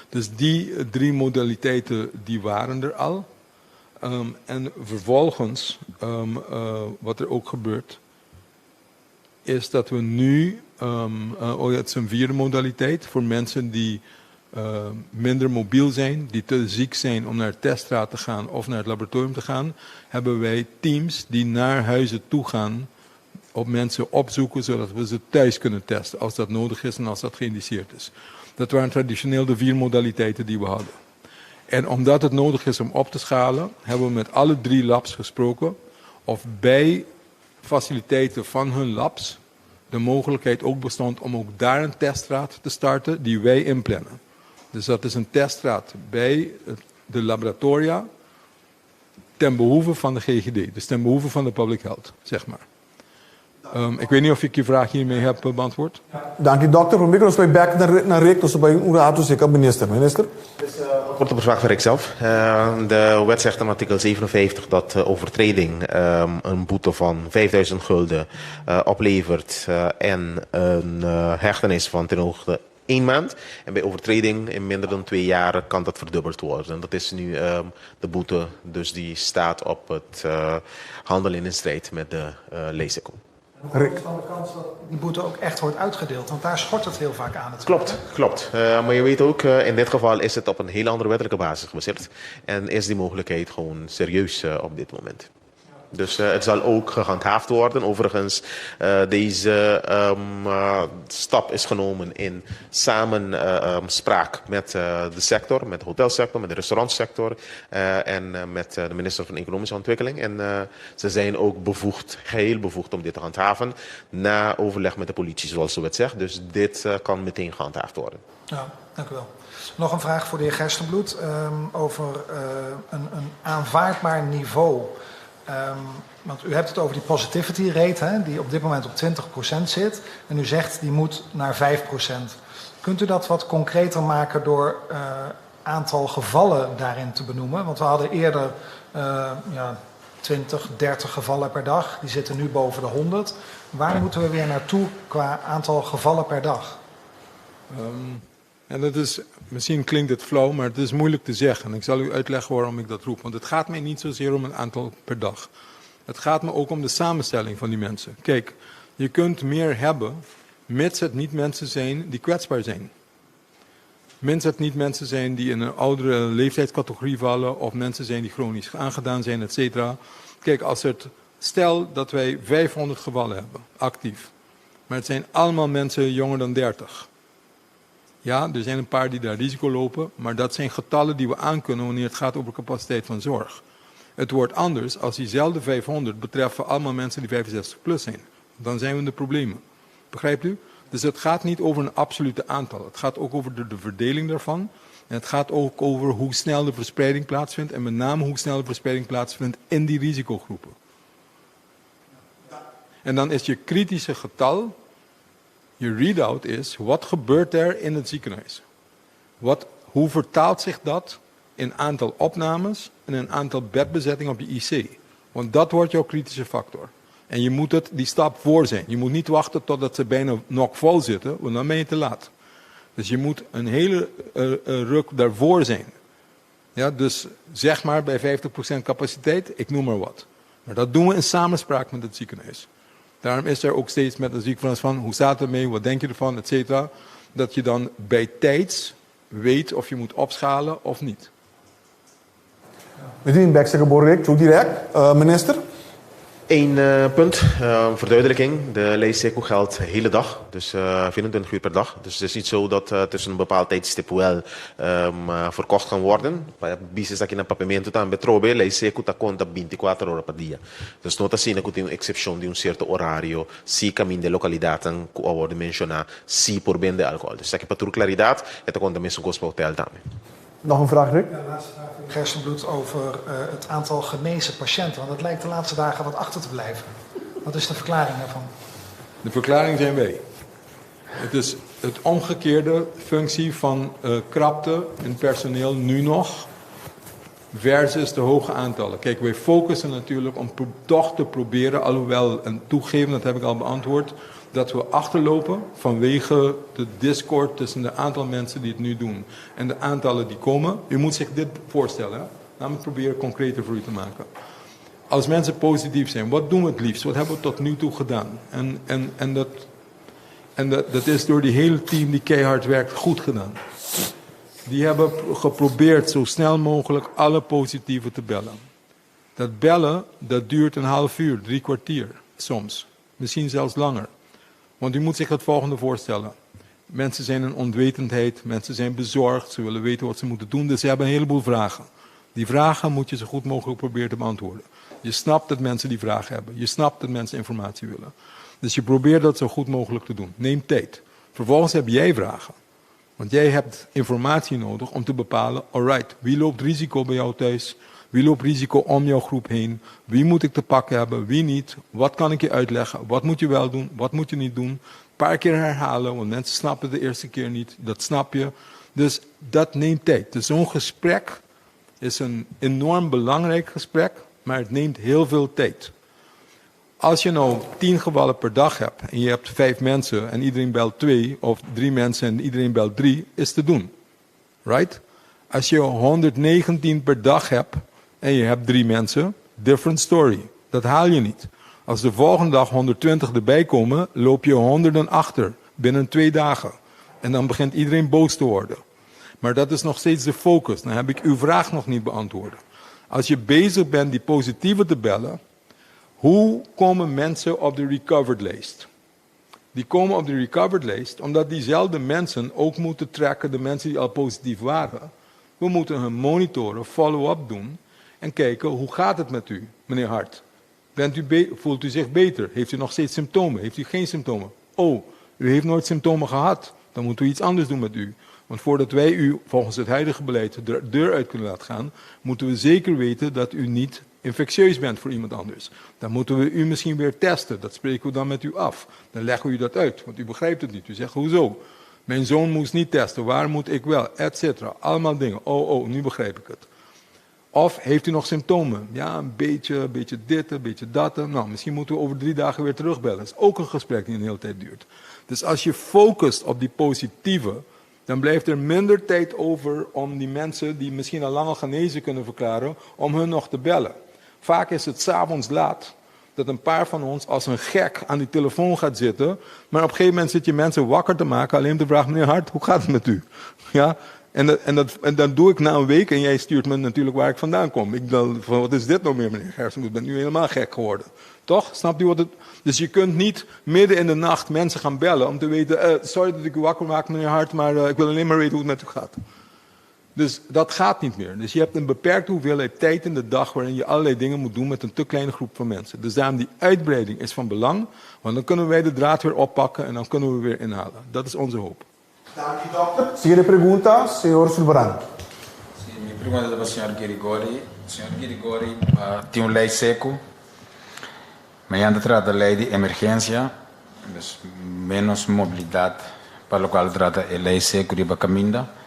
Dus die 3 modaliteiten die waren er al. En vervolgens, wat er ook gebeurt, is dat we nu, het is een 4e modaliteit voor mensen die minder mobiel zijn, die te ziek zijn om naar het teststraat te gaan of naar het laboratorium te gaan, hebben wij teams die naar huizen toe gaan, op mensen opzoeken, zodat we ze thuis kunnen testen als dat nodig is en als dat geïndiceerd is. Dat waren traditioneel de 4 modaliteiten die we hadden. En omdat het nodig is om op te schalen, hebben we met alle 3 labs gesproken of bij faciliteiten van hun labs de mogelijkheid ook bestond om ook daar een teststraat te starten die wij inplannen. Dus dat is een teststraat bij de laboratoria ten behoeve van de GGD, dus ten behoeve van de public health, zeg maar. Ik weet niet of ik je vraag hiermee heb beantwoord. Dank u, dokter. We gaan weer back naar Rick, dus bij u raad dus ik minister. Minister? Dus kort op de vraag van ik zelf. De wet zegt in artikel 57 dat overtreding een boete van 5000 gulden oplevert en een hechtenis van ten hoogte 1 maand. En bij overtreding in minder dan 2 jaar kan dat verdubbeld worden. En dat is nu de boete, dus die staat op het handelen in strijd met de leestekon. Rick. Is dan de kans dat die boete ook echt wordt uitgedeeld? Want daar schort het heel vaak aan. Klopt. Maar je weet ook, in dit geval is het op een heel andere wettelijke basis gebaseerd. En is die mogelijkheid gewoon serieus op dit moment. Dus het zal ook gehandhaafd worden. Overigens, deze stap is genomen in samenspraak met de sector, met de hotelsector, met de restaurantsector en met de minister van Economische Ontwikkeling. En ze zijn ook bevoegd, geheel bevoegd om dit te handhaven, na overleg met de politie, zoals ze het zegt. Dus dit kan meteen gehandhaafd worden. Ja, dank u wel. Nog een vraag voor de heer Gerstenbloed over een aanvaardbaar niveau. Want u hebt het over die positivity rate, hè, die op dit moment op 20% zit. En u zegt die moet naar 5%. Kunt u dat wat concreter maken door aantal gevallen daarin te benoemen? Want we hadden eerder 20, 30 gevallen per dag. Die zitten nu boven de 100. Waar moeten we weer naartoe qua aantal gevallen per dag? En dat is, misschien klinkt het flauw, maar het is moeilijk te zeggen. En ik zal u uitleggen waarom ik dat roep. Want het gaat mij niet zozeer om een aantal per dag. Het gaat me ook om de samenstelling van die mensen. Kijk, je kunt meer hebben, mits het niet mensen zijn die kwetsbaar zijn. Mits het niet mensen zijn die in een oudere leeftijdscategorie vallen, of mensen zijn die chronisch aangedaan zijn, et cetera. Kijk, stel dat wij 500 gevallen hebben, actief. Maar het zijn allemaal mensen jonger dan 30. Ja, er zijn een paar die daar risico lopen, maar dat zijn getallen die we aankunnen wanneer het gaat over capaciteit van zorg. Het wordt anders als diezelfde 500 betreffen allemaal mensen die 65 plus zijn. Dan zijn we in de problemen. Begrijpt u? Dus het gaat niet over een absolute aantal. Het gaat ook over de verdeling daarvan. En het gaat ook over hoe snel de verspreiding plaatsvindt. En met name hoe snel de verspreiding plaatsvindt in die risicogroepen. En dan is je kritische getal, je readout is, wat gebeurt er in het ziekenhuis? Hoe vertaalt zich dat in aantal opnames en een aantal bedbezettingen op je IC? Want dat wordt jouw kritische factor. En je moet die stap voor zijn. Je moet niet wachten totdat ze bijna knockvol zitten, want dan ben je te laat. Dus je moet een hele ruk daarvoor zijn. Ja, dus zeg maar bij 50% capaciteit, ik noem maar wat. Maar dat doen we in samenspraak met het ziekenhuis. Daarom is er ook steeds met een ziekenhuis van, hoe staat het ermee, wat denk je ervan, et cetera. Dat je dan bij tijds weet of je moet opschalen of niet. Meneer Bekse-Borrek, zo direct. Minister? Eén punt, verduidelijking. De lijstseco geldt de hele dag, dus 24 uur per dag. Dus het is niet zo dat tussen een bepaald tijdstip wel verkocht kan worden. Business aqui na papamento também trobe, lijstseco ta conta 24 horas per dia. Dus nota sine que tem uma excepção de certo horário, se caminho de localidade que o worden mencionar, se por bem de álcool. Dus aqui para ter claridade, het conta mesmo com hotel também. Nog een vraag, Rick? Ja, laatste vraag voor Gerstenbloed over het aantal genezen patiënten. Want het lijkt de laatste dagen wat achter te blijven. Wat is de verklaring daarvan? De verklaring zijn wij. Het is het omgekeerde functie van krapte in personeel nu nog versus de hoge aantallen. Kijk, wij focussen natuurlijk om toch te proberen, alhoewel en toegeven, dat heb ik al beantwoord, dat we achterlopen vanwege de discord tussen de aantal mensen die het nu doen en de aantallen die komen. U moet zich dit voorstellen. Hè? Laat me proberen concreter voor u te maken. Als mensen positief zijn, wat doen we het liefst? Wat hebben we tot nu toe gedaan? En dat is door die hele team die keihard werkt goed gedaan. Die hebben geprobeerd zo snel mogelijk alle positieven te bellen. Dat bellen, dat duurt een half uur, 3 kwartier soms. Misschien zelfs langer. Want u moet zich het volgende voorstellen. Mensen zijn in onwetendheid, mensen zijn bezorgd, ze willen weten wat ze moeten doen, dus ze hebben een heleboel vragen. Die vragen moet je zo goed mogelijk proberen te beantwoorden. Je snapt dat mensen die vragen hebben, je snapt dat mensen informatie willen. Dus je probeert dat zo goed mogelijk te doen. Neem tijd. Vervolgens heb jij vragen. Want jij hebt informatie nodig om te bepalen, alright, wie loopt risico bij jou thuis? Wie loopt risico om jouw groep heen? Wie moet ik te pakken hebben? Wie niet? Wat kan ik je uitleggen? Wat moet je wel doen? Wat moet je niet doen? Een paar keer herhalen, want mensen snappen de eerste keer niet. Dat snap je. Dus dat neemt tijd. Dus zo'n gesprek is een enorm belangrijk gesprek, maar het neemt heel veel tijd. Als je nou 10 gevallen per dag hebt en je hebt 5 mensen en iedereen belt 2, of 3 mensen en iedereen belt 3, is te doen. Right? Als je 119 per dag hebt en je hebt 3 mensen, different story. Dat haal je niet. Als de volgende dag 120 erbij komen, loop je 100 achter binnen 2 dagen. En dan begint iedereen boos te worden. Maar dat is nog steeds de focus. Dan heb ik uw vraag nog niet beantwoord. Als je bezig bent die positieve te bellen, Hoe komen mensen op de recovered lijst? Die komen op de recovered lijst omdat diezelfde mensen ook moeten trekken, de mensen die al positief waren. We moeten hun monitoren, follow-up doen en kijken hoe gaat het met u, meneer Hart. Voelt u zich beter? Heeft u nog steeds symptomen? Heeft u geen symptomen? Oh, u heeft nooit symptomen gehad. Dan moeten we iets anders doen met u. Want voordat wij u volgens het huidige beleid de deur uit kunnen laten gaan, moeten we zeker weten dat u niet infectieus bent voor iemand anders. Dan moeten we u misschien weer testen. Dat spreken we dan met u af. Dan leggen we u dat uit, want u begrijpt het niet. U zegt, hoezo? Mijn zoon moest niet testen, waar moet ik wel? Etcetera. Allemaal dingen. Oh, nu begrijp ik het. Of heeft u nog symptomen? Ja, een beetje dit, een beetje dat. Nou, misschien moeten we over 3 dagen weer terugbellen. Dat is ook een gesprek die een hele tijd duurt. Dus als je focust op die positieve, dan blijft er minder tijd over om die mensen die misschien al lang al genezen kunnen verklaren, om hun nog te bellen. Vaak is het 's avonds laat dat een paar van ons als een gek aan die telefoon gaat zitten, maar op een gegeven moment zit je mensen wakker te maken alleen om te vragen, meneer Hart, hoe gaat het met u? Ja? En dat doe ik na een week en jij stuurt me natuurlijk waar ik vandaan kom. Ik dacht, wat is dit nou meer, meneer Gersen? Ik ben nu helemaal gek geworden. Toch? Snapt u wat het... Dus je kunt niet midden in de nacht mensen gaan bellen om te weten, sorry dat ik u wakker maak, meneer Hart, maar ik wil alleen maar weten hoe het met u gaat. Dus dat gaat niet meer. Dus je hebt een beperkte hoeveelheid tijd in de dag waarin je allerlei dingen moet doen met een te kleine groep van mensen. Dus daarom die uitbreiding is van belang, want dan kunnen wij de draad weer oppakken en dan kunnen we weer inhalen. Dat is onze hoop. Dank u, dokter. Siguiente pregunta, señor Zulbarán. Sí, mi pregunta es para el señor Girigori. Señor Girigori, tiene un ley seco. Mediante trata ley de emergencia, pues menos movilidad, para lo cual trata el ley seco de Bacaminda.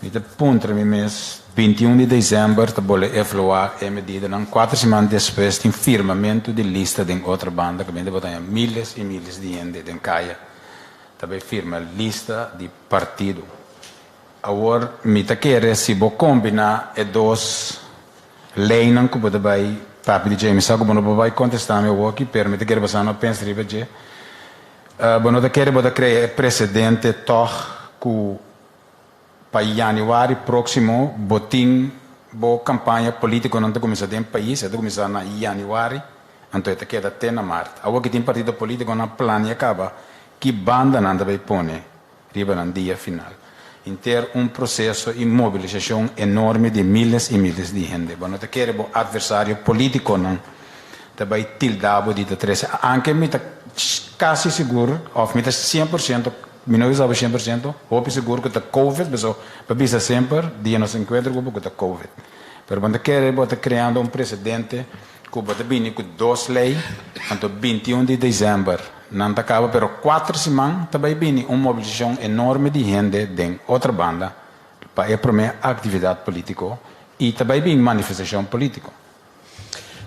E de punto no mês 21 de dezembro, te bole evaluar a medida, 4 semanas depois, tem firmamento de lista de outra banda, que vem de botar milhares e milhares de gente em caia. Também firma lista de partido. Agora, me tá querendo se vou combinar e 2 leis que pode vai papi de James Sago, não vai contestar meu aqui, permite que você não pense riba de. Não tá querendo botar criar precedente toch que para januário próximo, botim, boa campanha política não está começando em país, está começando em januário, então está queda até na março. Agora que tem partido político na plano e acaba, que banda não vai pôr, riba no dia final. Ter processo de mobilização enorme de milhares e milhares de gente. Não está querendo adversário político não, está vai tildar de 13. Anche me está quase seguro, ou me está 100%. Mi não sabe 100%, hope seguro que está COVID, mas para bisa sempre, dia nos encontro com está COVID. Pero quando quer botar criando precedente, que botar bem com 2 leis, então 21 de dezembro, não acaba, pero 4 semanas também bem mobilização enorme de gente de outra banda para a primeira atividade política e também bem manifestação política.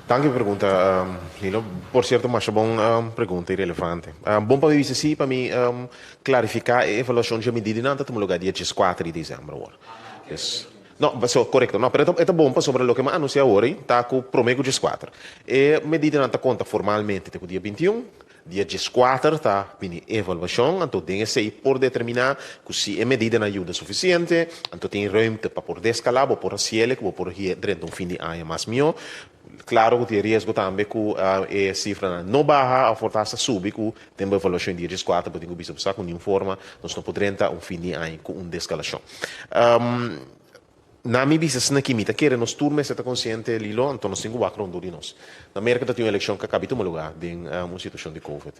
Dank u pergunta, Lilo. Por cierto, mas bom pergunta e relevante. Bom para você sim, para mim clarificar a avaliação de medida não está no lugar dia 4 de dezembro. Não, correto. Não, mas é bom para sobre o que me anuncia agora, está com o prometo dia 4. E medida não está conta formalmente até o dia 21. Dia 4 está vindo avaliação, então tem que ser por determinar que se a medida não ajuda suficiente, então tem ruimte para por descalar, ou por acelerar, ou por ir dentro do fim de ano mais melhor. Claro que tem risco também que a cifra não baixa, a força sube, que tem uma avaliação em dia 4, porque tem que pensar com nenhuma forma, nós não podemos ter um fim de ano com uma descalação. Na minha visão, aqui, me quer nos turnos está consciente Lilo, então nós temos que rondar de nós. Na América tem uma eleição que acaba de lugar em uma situação de COVID.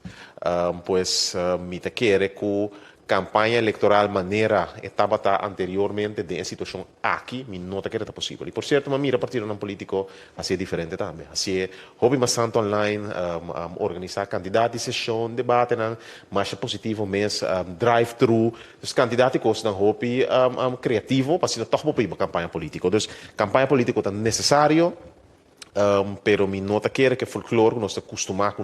Pois me quer que campanha eleitoral maneira estava anteriormente de situação aqui, me nota que era possível. E por certo, mas mira partido não político assim diferente também. Assim, hobby bastante online, organizar candidatos, sessão, debate, mais positivo, mais drive-thru. Os candidatos costam hobby criativo, para ser toch para campanha política. Dus campanha política é necessário. Pero me nota que folclore nós estamos acostumados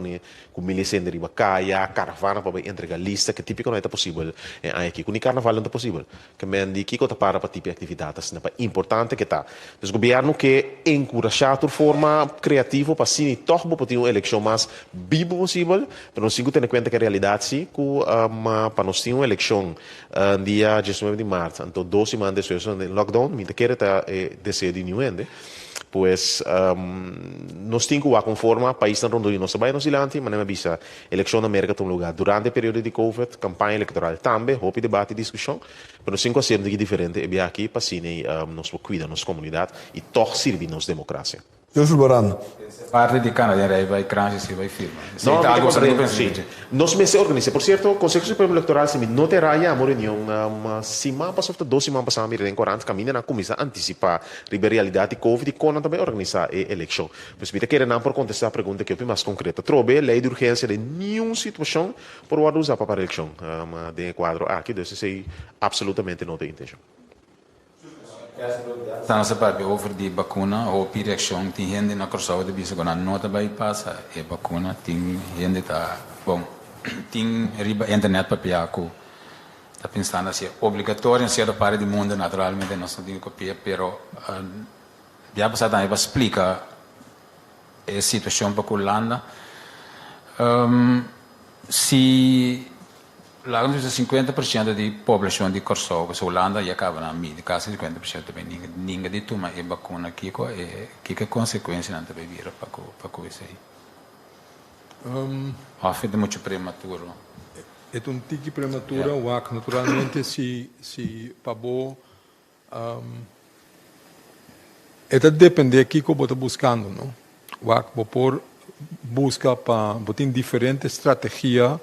com milhares de caia, caravana para entregar lista que típico não é possível aqui. Com o carnaval não é possível. Que men de Kiko para tipo de atividades, é importante que tá. Então o governo que encorajar de forma criativa para sim toch para ter uma eleição mais viva possível, pero nós temos que ter em conta que a realidade sim que para nós ter uma eleição dia 19 de março, então 2 semanas depois do lockdown, me quer tá decidir nenhum Pues, nós temos que conforme o país não rondou nossa baia nos ilante, mas não bisa eleição na América tem lugar durante o período de Covid, campanha eleitoral também, houve debate e discussão, mas nós temos que ser diferente e bem aqui para sim nós cuidar nossa comunidade e toch servir nossa democracia. Senhor Barano. Parte de Canadá vai crunch e vai firma. Não, nós me se organiza. Por certo, o Conselho Supremo Eleitoral se me não terá já uma reunião semana passada, 2 semanas passadas, me em 40 caminha na comissão antecipar a realidade de Covid e quando também organizar a eleição. Mas me querer não por contestar a pergunta que é mais concreta. Trobe lei de urgência de nenhuma situação por usar para a eleição. De quadro aqui, deve ser absolutamente não tem intenção. Estamos a falar over die vacuna ou reação tem gente na Curaçao de bisa quando nota vai passa e vacuna tem gente tá bom tem riba internet para piaco tá pensando assim obrigatório em certa parte do mundo naturalmente nós não temos copia pero já passado aí vai explicar a situação para Holanda se lá nos 50% da população de Curaçao, que Holanda já acaba na mídia, quase 50% também ninguém de toma a vacuna aqui que consequência não também vira para coisa aí. É muito prematuro. É tique prematuro, o naturalmente se pabo é depende aqui que você buscando, não? O por busca para botar diferentes estratégias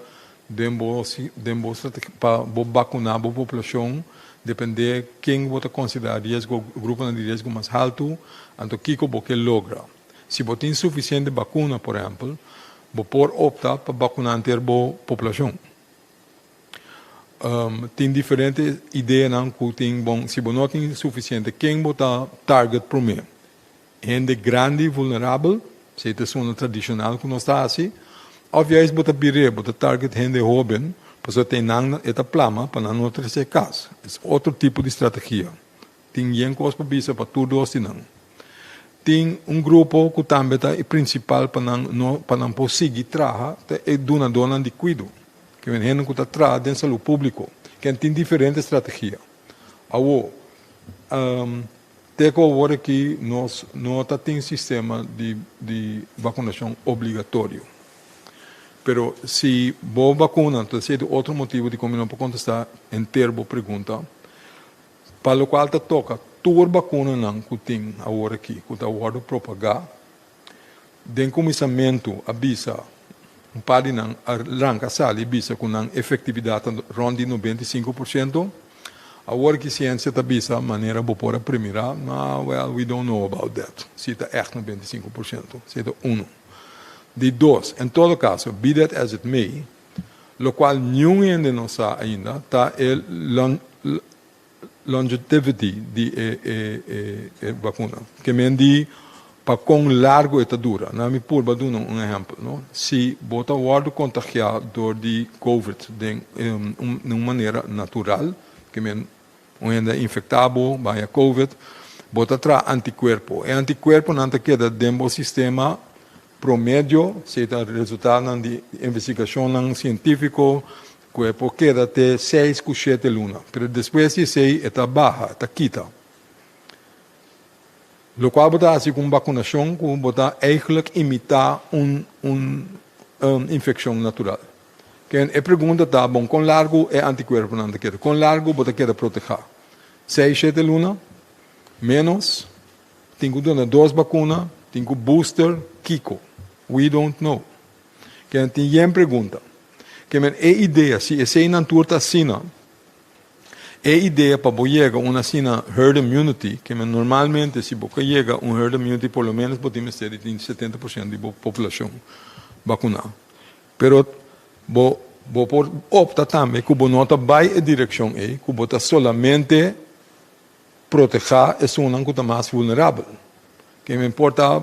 para vacunar a população, depende de quem você considera risco, o grupo de risco mais alto, então que você logra. Se você tem suficiente vacuna, por exemplo, você pode optar para vacunar a população. Tem diferentes ideias, se você não tem suficiente, quem você target primeiro? Gente grande e vulnerável, se é uma tradicional que nós está assim, obviamente, você pode você target gente jovem, para você ter esta plama para não ter esse caso. É outro tipo de estratégia. Tem gente que precisa para tudo assim não. Tem grupo que também é principal para não conseguir trabalhar, é dona de cuidado. Que é gente que está trabalhando em saúde pública, que tem diferentes estratégias. Até agora que nós não temos sistema de vacinação obrigatório. Pero se boa vacuna, então é outro motivo de como não pode contestar em termo pergunta, para o qual te toca toda vacuna não que tem agora aqui, que está agora propagar, de começamento avisa par de não arranca sali avisa com não efetividade ronde 95%, agora que ciência te avisa maneira boa para primeira, well, we don't know about that, se está echt 95%, se está 1. De 2, em todo caso, be that as it may, lo qual ninguém de nós ainda está a longevity de vacuna. Que me diz para quão largo está dura. Não me por dar um exemplo. Não? Se você está contagiado de COVID de uma maneira natural, que me ainda infectado by a COVID, você traz anticorpo. E anticorpo não queda dentro do sistema promédio, se é resultado de investigação científica, que queda até 6 a 7 lunas. Mas depois de 6, está baixa, está quita. O qual você assim com vacinação, que você eigenlijk imitar uma infecção natural. Que a pergunta está, bom, com largo é anticorpo, não queda. Com largo, você queda proteger. 6, 7 lunas, menos, tem que dar 2 vacinas, tem que booster, Kiko. We don't know. Que a gente tem pergunta. Que é ideia, se esse não turta assim, é ideia para chegar a uma herd immunity, que normalmente se você chega a uma herd immunity, por lo menos podemos ter 70% da população vacunada. Pero, você opta também que você não vai em direção que você solamente proteger a pessoa que está mais vulnerável. Que me importa,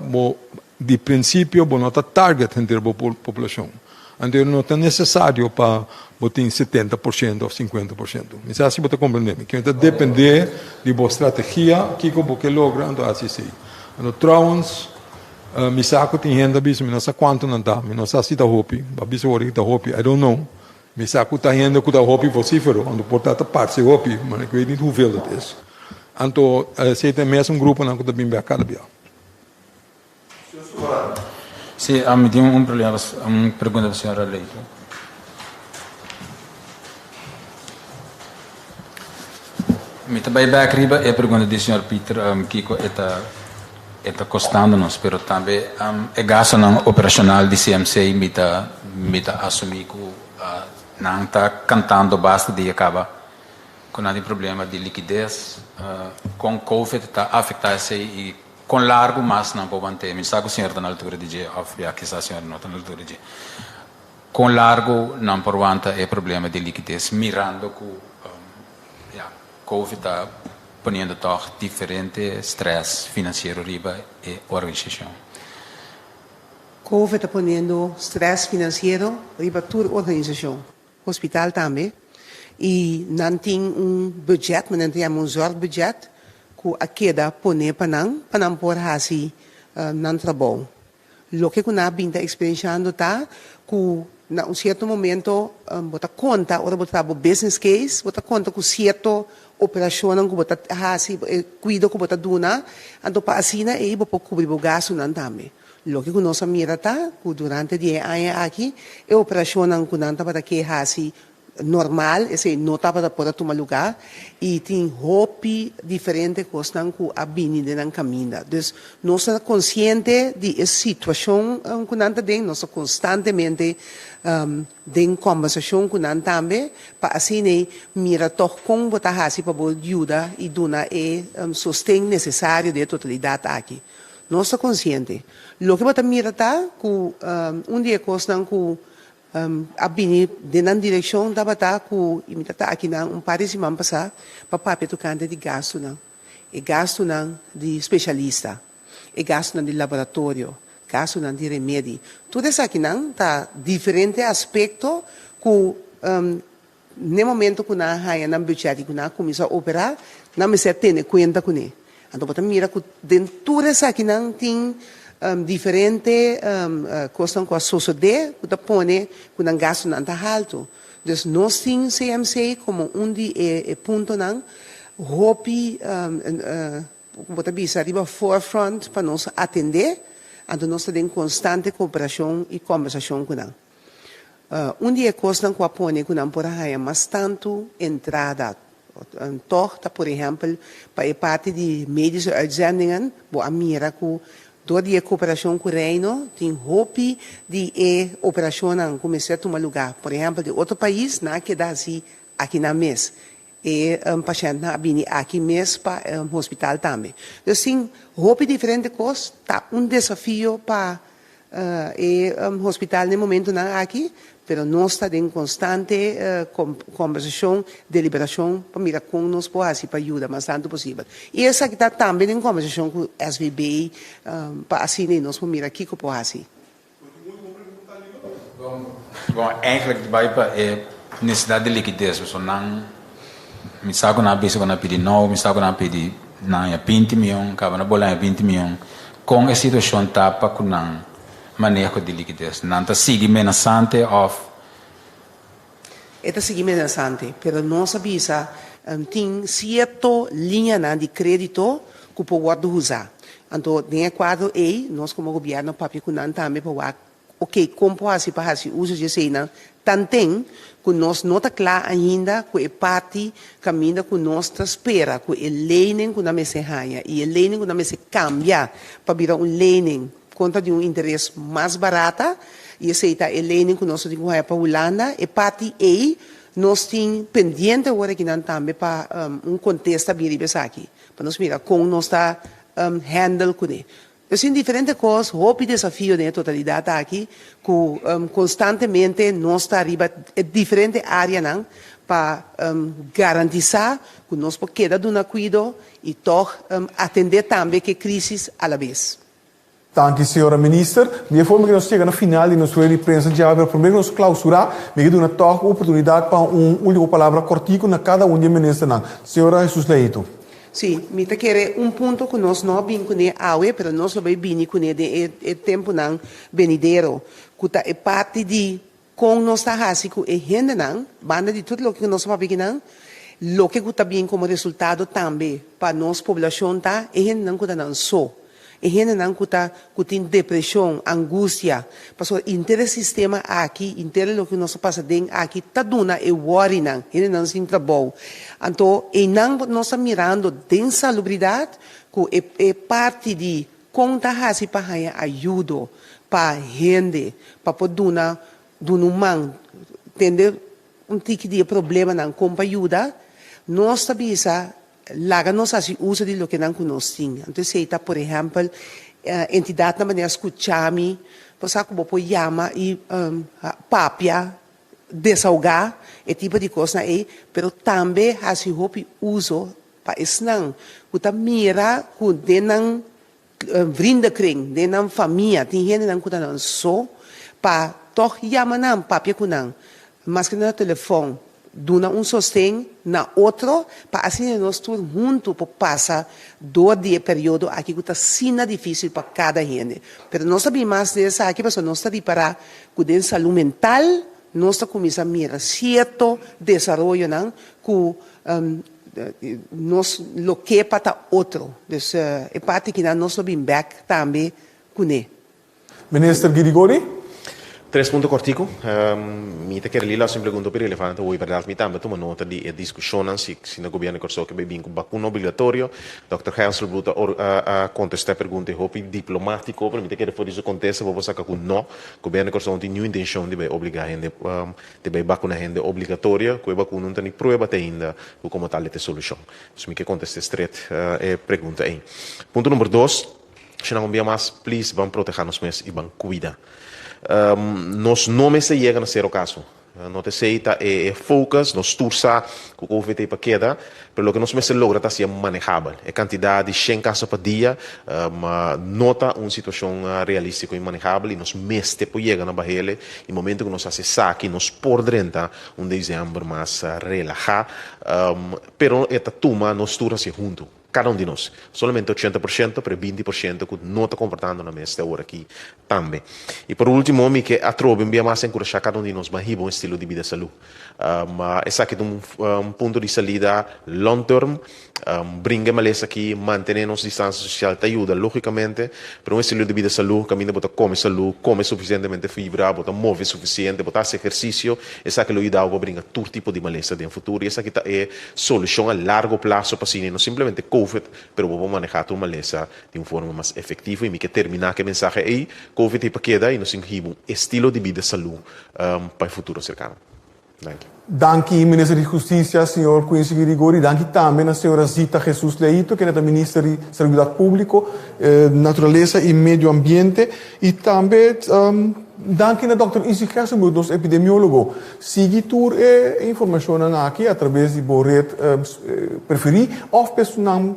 de princípio, você não está target entre a população. Então, não é necessário para você ter 70% ou 50%. Mas assim você compreende. Que depende de sua estratégia, que você logra, então assim sim. Então, trouwens, me saco tem gente que não sei quanto não está, não sei se está hopi, mas se está hopi, I don't know. Me saco tem gente que está hopi vocífero, então portanto parte hopi, mas eu não sei hoeveel het is. Então, se tem mesmo grupo não que está bem bem cada dia. Sim, me tem um problema, uma pergunta para a senhora Leito. Me também vai arriba a pergunta do senhor Peter Kiko está custando-nos, mas também é gasto operacional de CMC me tá assumir que não está cantando basta de acaba com um problema de liquidez com Covid está afetando e com largo mas não pode manter. Me sabe o senhor está na altura de dia, já que a senhora não está na altura de dia. Com largo não pode manter é problema de liquidez, mirando que Covid está ponendo toch diferente stress financeiro riba e organização. Covid está ponendo stress financeiro riba toda organização. Hospital também. E não tem budget, mas não tem budget que a queda pone para não por assim não trabalho. Lo que nós vinda experienciando tá que na certo momento bota conta ora bota business case bota conta com certo operação que bota assim cuido que bota duna então para assim e bota cobrir o gasto não também. Lo que nós mira tá que durante 10 anos aqui é operação que não tá para que assim normal, esse não está para poder tomar lugar e tem hobby diferente que estão com a vinda na caminho. Então, nós somos conscientes de situação que nós temos, nós constantemente em conversação com nós também, para assim mira toch com botar assim para ajudar e dar o sustento necessário de totalidade aqui. Nós somos conscientes. Lo que botar mira tá que dia que estão com abini na direção da batata com imita aqui na par de semana passada para papel tocante de gasto não e gasto não de especialista e gasto não de laboratório gasto não de remédio tudo isso aqui não tá diferente aspecto que no momento que na raia na budget que na começa a operar não me se tem conta com ele então bota mira que dentro dessa aqui não tem diferente questão com a sociedade que põe com um gasto não está alto. Então, nós temos CMC como de ponto não, hobby, bota bisa arriba forefront para nós atender, então nós temos constante cooperação e conversação com não. Dia questão com a põe com não por aí, mas tanto entrada torta, por exemplo, para a parte de médicos uitzendingen, a mira com door die cooperação com o reino, tem hope de operação começar a tomar lugar. Por exemplo, de outro país, na que dá assim, aqui na mês. E paciente na abini aqui mês para hospital também. Então, sim, hope diferente coisas, tá desafio para hospital no momento na aqui, pero nós está em constante conversação, deliberação, para mirar como nós podemos para ajudar mais tanto possível. E essa aqui está também em conversação com o SVB, para assim, nós podemos mirar aqui que podemos fazer. Bom, eigenlijk bij necessidade de liquidez, so não me saco na vez quando pedi não, me saco na pedi na 20 milhões, acaba na bola 20 milhões, com a situação tapa com não manejo de liquidez. Não está seguindo amenazante of. Está seguindo amenazante, pero nós sabia tem certa linha de crédito que pode usar. Então, nem quadro nós como governo papi com não também para ok, como pode para fazer uso de cena, tanto que nós não está claro ainda que é parte caminha que nós espera, que é learning que não se ganha e é learning que não se cambia para virar learning conta de interesse mais barata e aceita é learning que nós temos para a Holanda e parte nós temos pendente agora que não também para contexto bem aqui para nós mirar como nós está handle com ele. Então, diferentes coisas, houve desafio na totalidade aqui, que constantemente nós está arriba em diferentes áreas para garantizar que nós podemos quedar de cuidado e atender também que crise à la vez. Dank u, senhora minister. Voor que nós chegamos no final de nossa imprensa, já vai primeiro nos clausurar, me dá uma oportunidade para última palavra cortico na cada de ministros. Senhora Jesus Leito. Sim, me quer ponto que nós não vimos com ele hoje, mas nós vamos vir com ele de tempo não venideiro, que é parte de como nós está fazendo e gente não, banda de tudo o que nós vamos ver não, o que está bem como resultado também para nossa população tá, e gente não que não só. E gente não que tem depressão, angústia. Porque inteiro sistema aqui, inteiro o que nós passa dentro aqui, tá dando e worry não. Gente não se trabalha. Então, e não nós mirando dentro salubridade, que é parte de conta assim para ajuda para gente, para poder dar man, entender tipo de problema não com ajuda, nós sabemos lá nós assim usa de lo que não conhecemos. Então se está por exemplo entidade na maneira escutar-me, você como chama e papia desahogar e tipo de coisa aí, pero também assim hope uso para ensinar, que mira que denan vriendenkring, denan família, tem gente não que não só para toch chama não papia que não, mas que no telefone duna sostém na outro para assim nós todos juntos para passar 2 dias período aqui que está sina difícil para cada gente. Pero nós sabemos mais dessa aqui, pessoal, nós está de para cuidar saúde mental, nós está começando a mirar certo desenvolvimento que nós lo que para outro. Dus é parte que nós sabemos back também com ele. Minister Girigori? 3 puntos corticos. Mi te quero lila sempre pergunta per relevante hoje para dar-me também toma nota de discussão se no governo corso que bem com vacuna obrigatório. Dr. Hansel a contestar pergunta hopi diplomático para mi te quero for isso acontece vou sacar com não governo corso não tem nenhuma intenção de obrigar gente de vacuna gente obrigatória que vacuna não tem prova ainda como tal de solução. Isso me que conteste straight pergunta aí. Ponto número 2. Se não vamos mais, please, vamos proteger-nos mais e vamos cuidar. Nos nomes se chegam a ser o caso. Não te aceita focus, nos tursa, que o COVID para queda, pero o que nós se logra está ser manejável. A quantidade de 100 casos por dia, nota uma situação realística e manejável e nos meses depois chega na barreira e momento que nós acessamos aqui, nos por dentro dezembro mais relajado, pero esta turma nos tursa junto. Cada de nós. Solamente 80% para 20% que não está comportando na mesa hora aqui também. E por último, me que a trobe envia mais encorajar cada de nós mais um estilo de vida de saúde. Esse aqui é ponto de salida long term. Brinca mais aqui, manter nos distância social te ajuda, logicamente, para um estilo de vida de saúde, caminho para comer saúde, comer suficientemente fibra, para mover suficiente, para fazer exercício, esse aqui é o ideal para brincar todo tipo de maleza no futuro. E essa aqui é solução a largo prazo para não simplesmente COVID, pero vamos manejar tu maleza de uma forma mais efetiva e me que terminar que mensagem aí, COVID para queda e nos enriba estilo de vida de saúde para o futuro cercano. Dank u, minister de Justiça, senhor Quincy Girigori. Dank u também a senhora Zita Jesus Leito, que é a ministra de Saúde Pública, Natureza e Meio Ambiente. E também dank u a Dr. Isi Gersenbloed, nosso epidemiólogo. Siga tour informação aqui através de boret preferir ou pessoal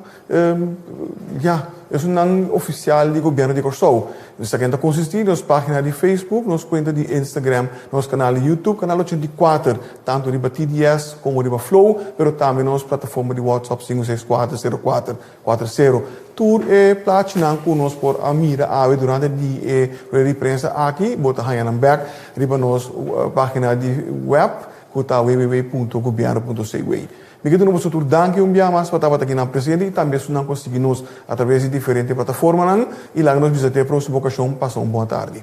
é um oficial do governo de Corsou. Isso aqui consiste nas páginas de Facebook, nas contas de Instagram, nos canal de YouTube, canal 84, tanto de TDS como de Flow, mas também nas plataformas de WhatsApp 564-0440. Tour é platina com nós por a mira ave durante a de imprensa aqui, bota Hayan back, riba nos página de web, que está www.governo.cw. Me quedo no futuro, danke dia mais para estar aqui na presidente e também se não conseguimos através de diferentes plataformas e lá nos visitei para uma ocasião, passou uma boa tarde.